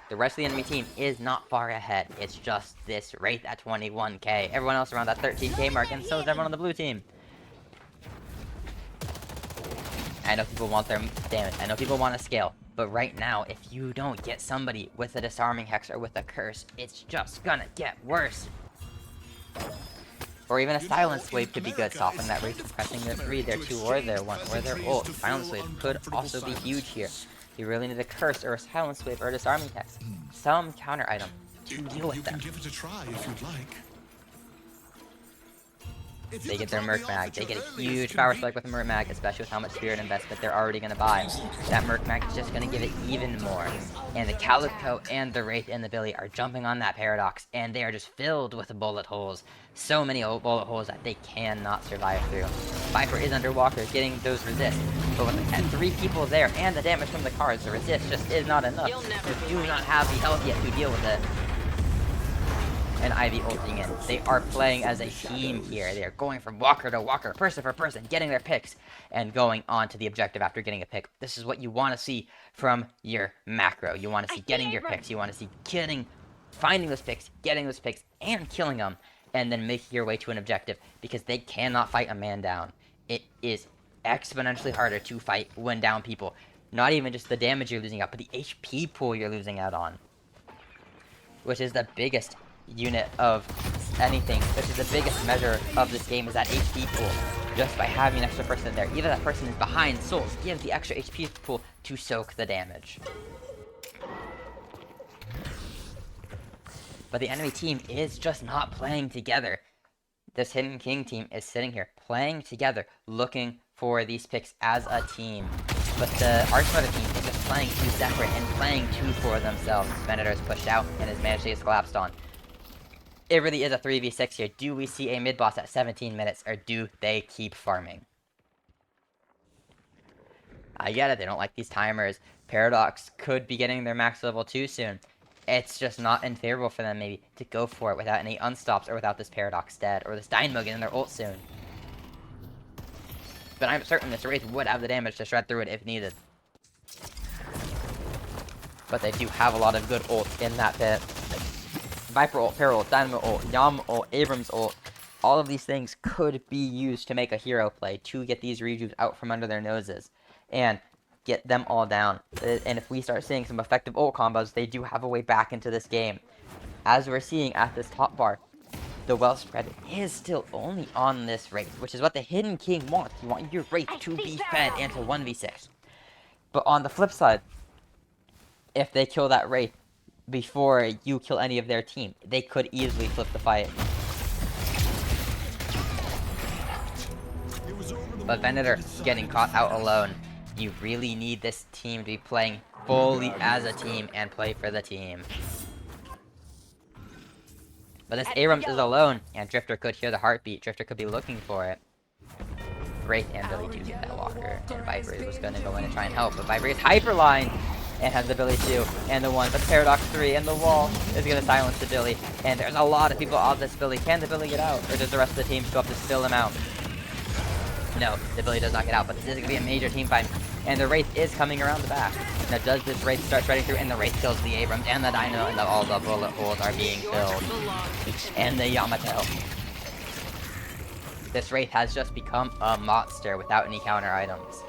The rest of the enemy team is not far ahead. It's just this Wraith at 21k. Everyone else around that 13k mark, and so is everyone on the blue team. I know people want their damage, I know people want to scale, but right now, if you don't get somebody with a disarming hex or with a curse, it's just gonna get worse. Or even a silence wave could be good, softening that Wraith, pressing their 3, their 2, or their 1, or their ult. Silence wave could also be huge here. You really need a curse or a silence wave or a disarming hex. Some counter item to deal with them. Give it a try if you'd like. They get their Merc Mag. They get a huge power spike with the Merc Mag, especially with how much Spirit investment they're already going to buy. That Merc Mag is just going to give it even more. And the Calico and the Wraith and the Billy are jumping on that Paradox, and they are just filled with bullet holes. So many bullet holes that they cannot survive through. Viper is under Walker, getting those resists. But with 3 people there and the damage from the cards, the resist just is not enough. You do not have the health yet to deal with it. And Ivy ulting in. They are playing as a team here. They are going from Walker to Walker, person for person, getting their picks, and going on to the objective after getting a pick. This is what you want to see from your macro. You want to see getting your picks. You want to see finding those picks, getting those picks, and killing them, and then making your way to an objective, because they cannot fight a man down. It is exponentially harder to fight when down people. Not even just the damage you're losing out, but the HP pool you're losing out on. Which is the biggest unit of anything, which is the biggest measure of this game, is that HP pool. Just by having an extra person there, even that person is behind souls, gives the extra HP pool to soak the damage. But the enemy team is just not playing together. This Hidden King team is sitting here, playing together, looking for these picks as a team. But the Archmother team is just playing too separate and playing too for themselves. Venator is pushed out and his mana is collapsed on. It really is a 3v6 here. Do we see a mid-boss at 17 minutes, or do they keep farming? I get it, they don't like these timers. Paradox could be getting their max level too soon. It's just not unfavorable for them, maybe, to go for it without any unstops or without this Paradox dead, or this Dynamo getting their ult soon. But I'm certain this Wraith would have the damage to shred through it if needed. But they do have a lot of good ults in that pit. Viper ult, Para ult, Dynamo ult, Yam ult, Abrams ult. All of these things could be used to make a hero play, to get these rejuves out from under their noses, and get them all down. And if we start seeing some effective ult combos, they do have a way back into this game. As we're seeing at this top bar, the well spread is still only on this Wraith, which is what the Hidden King wants. You want your Wraith to be fed and to 1v6. But on the flip side, if they kill that Wraith before you kill any of their team, they could easily flip the fight. But Venator getting caught out alone. You really need this team to be playing fully as a team and play for the team. But this Abrams is alone, and Drifter could hear the heartbeat. Drifter could be looking for it. Wraith and Billy do get that walker, and Viper was going to go in and try and help, but Viper is hyperline and has the ability to, and the one, but Paradox 3 and the wall is going to silence the Billy, and there's a lot of people on this Billy. Can the Billy get out, or does the rest of the team go up to spill him out? No, the Billy does not get out, but this is going to be a major team fight, and the Wraith is coming around the back. Now, does this Wraith start shredding through, and the Wraith kills the Abrams, and the Dino, and all the bullet holes are being filled, and the Yamato. This Wraith has just become a monster without any counter items.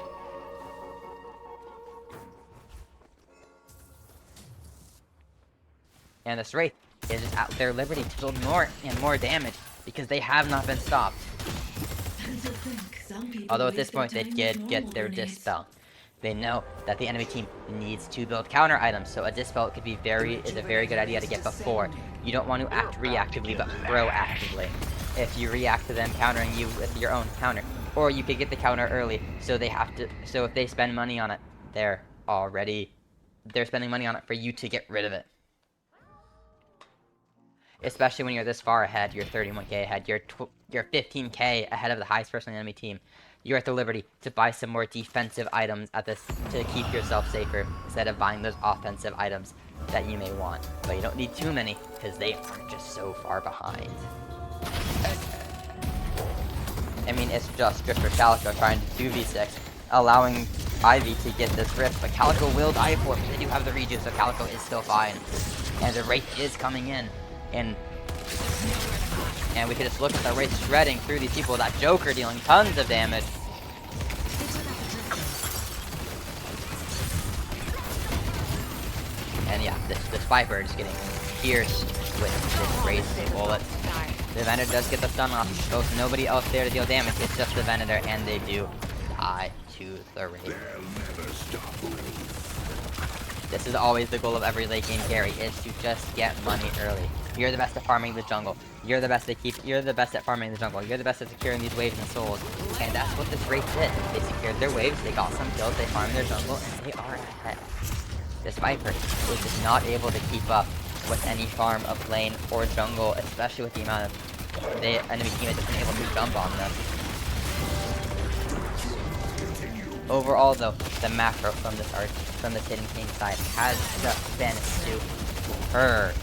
And this Wraith is just at their liberty to build more and more damage, because they have not been stopped. Although at this point they did get their Dispel. They know that the enemy team needs to build counter items, so a Dispel could be is a very good idea to get before. You don't want to act reactively, but proactively. If you react to them countering you with your own counter, or you could get the counter early, so they have to. So if they spend money on it, they're spending money on it for you to get rid of it. Especially when you're this far ahead, you're 31k ahead, you're 15k ahead of the highest person in the enemy team. You're at the liberty to buy some more defensive items at this to keep yourself safer, instead of buying those offensive items that you may want. But you don't need too many, because they are just so far behind. I mean, it's just Drifter Calico trying to 2v6, allowing Ivy to get this rift, but Calico will die for it, but they do have the rejuve, so Calico is still fine. And the Wraith is coming in. And we can just look at the Wraith shredding through these people. That Joker dealing tons of damage. And yeah, this Viper is getting pierced with this Wraith's bullets. The Venator does get the stun off. Both nobody else there to deal damage. It's just the Venator, and they do die to the Wraith. This is always the goal of every late game carry, is to just get money early. You're the best at farming the jungle. You're the best at farming the jungle. You're the best at securing these waves and souls. And that's what this Wraith did. They secured their waves, they got some kills, they farmed their jungle, and they are ahead. This Viper is just not able to keep up with any farm of lane or jungle, especially with the amount of the enemy team has just been able to jump on them. Overall, though, the macro from this Hidden King side has just been superb.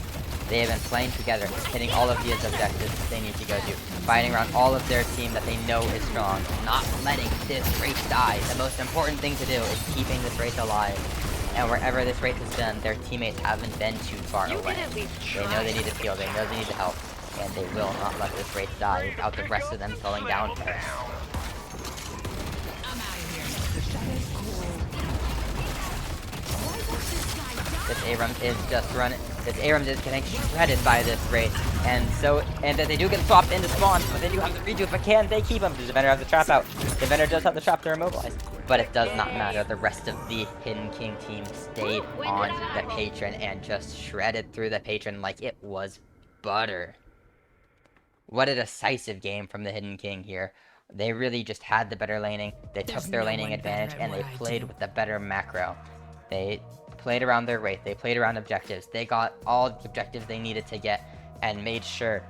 They have been playing together, hitting all of the objectives that they need to go do, fighting around all of their team that they know is strong, not letting this Wraith die. The most important thing to do is keeping this Wraith alive. And wherever this Wraith has been, their teammates haven't been too far away. They know they need to heal, they know they need to help, and they will not let this Wraith die without the rest of them slowing down first. This Abrams is just running. This Abrams is getting shredded by this Wraith, and they do get swapped into spawns, but they do have the rejuve. But can they keep him? Does the Venator have the trap out? The Venator does have the trap to immobilize, but it does not matter. The rest of the Hidden King team stayed on the Patron and just shredded through the Patron like it was butter. What a decisive game from the Hidden King here. They really just had the better laning. They took their laning advantage and they played with the better macro. They played around their Wraith. They played around objectives. They got all the objectives they needed to get and made sure.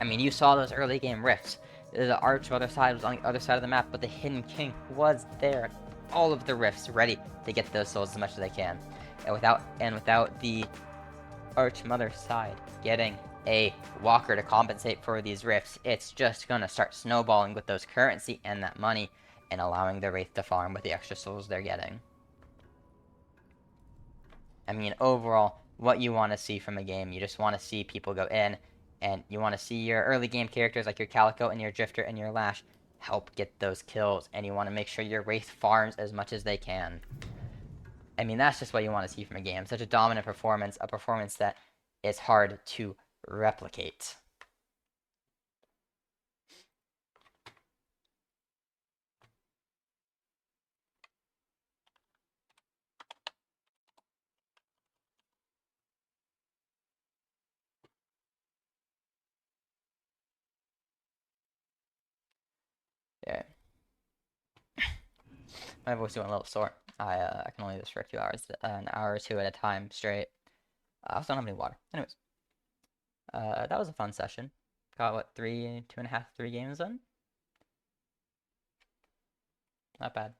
I mean, you saw those early game rifts. The Arch on the other side was on the other side of the map, but the Hidden King was there. All of the rifts ready to get those souls as much as they can. And without the Arch Mother side getting a walker to compensate for these rifts, it's just gonna start snowballing with those currency and that money and allowing the Wraith to farm with the extra souls they're getting. I mean, overall, what you want to see from a game, you just want to see people go in, and you want to see your early game characters like your Calico and your Drifter and your Lash help get those kills, and you want to make sure your Wraith farms as much as they can. I mean, that's just what you want to see from a game. Such a dominant performance, a performance that is hard to replicate. Yeah. My voice is going a little sore. I can only do this for a few hours, an hour or two at a time straight. I also don't have any water. Anyways, that was a fun session. Got what, 3 games done? Not bad.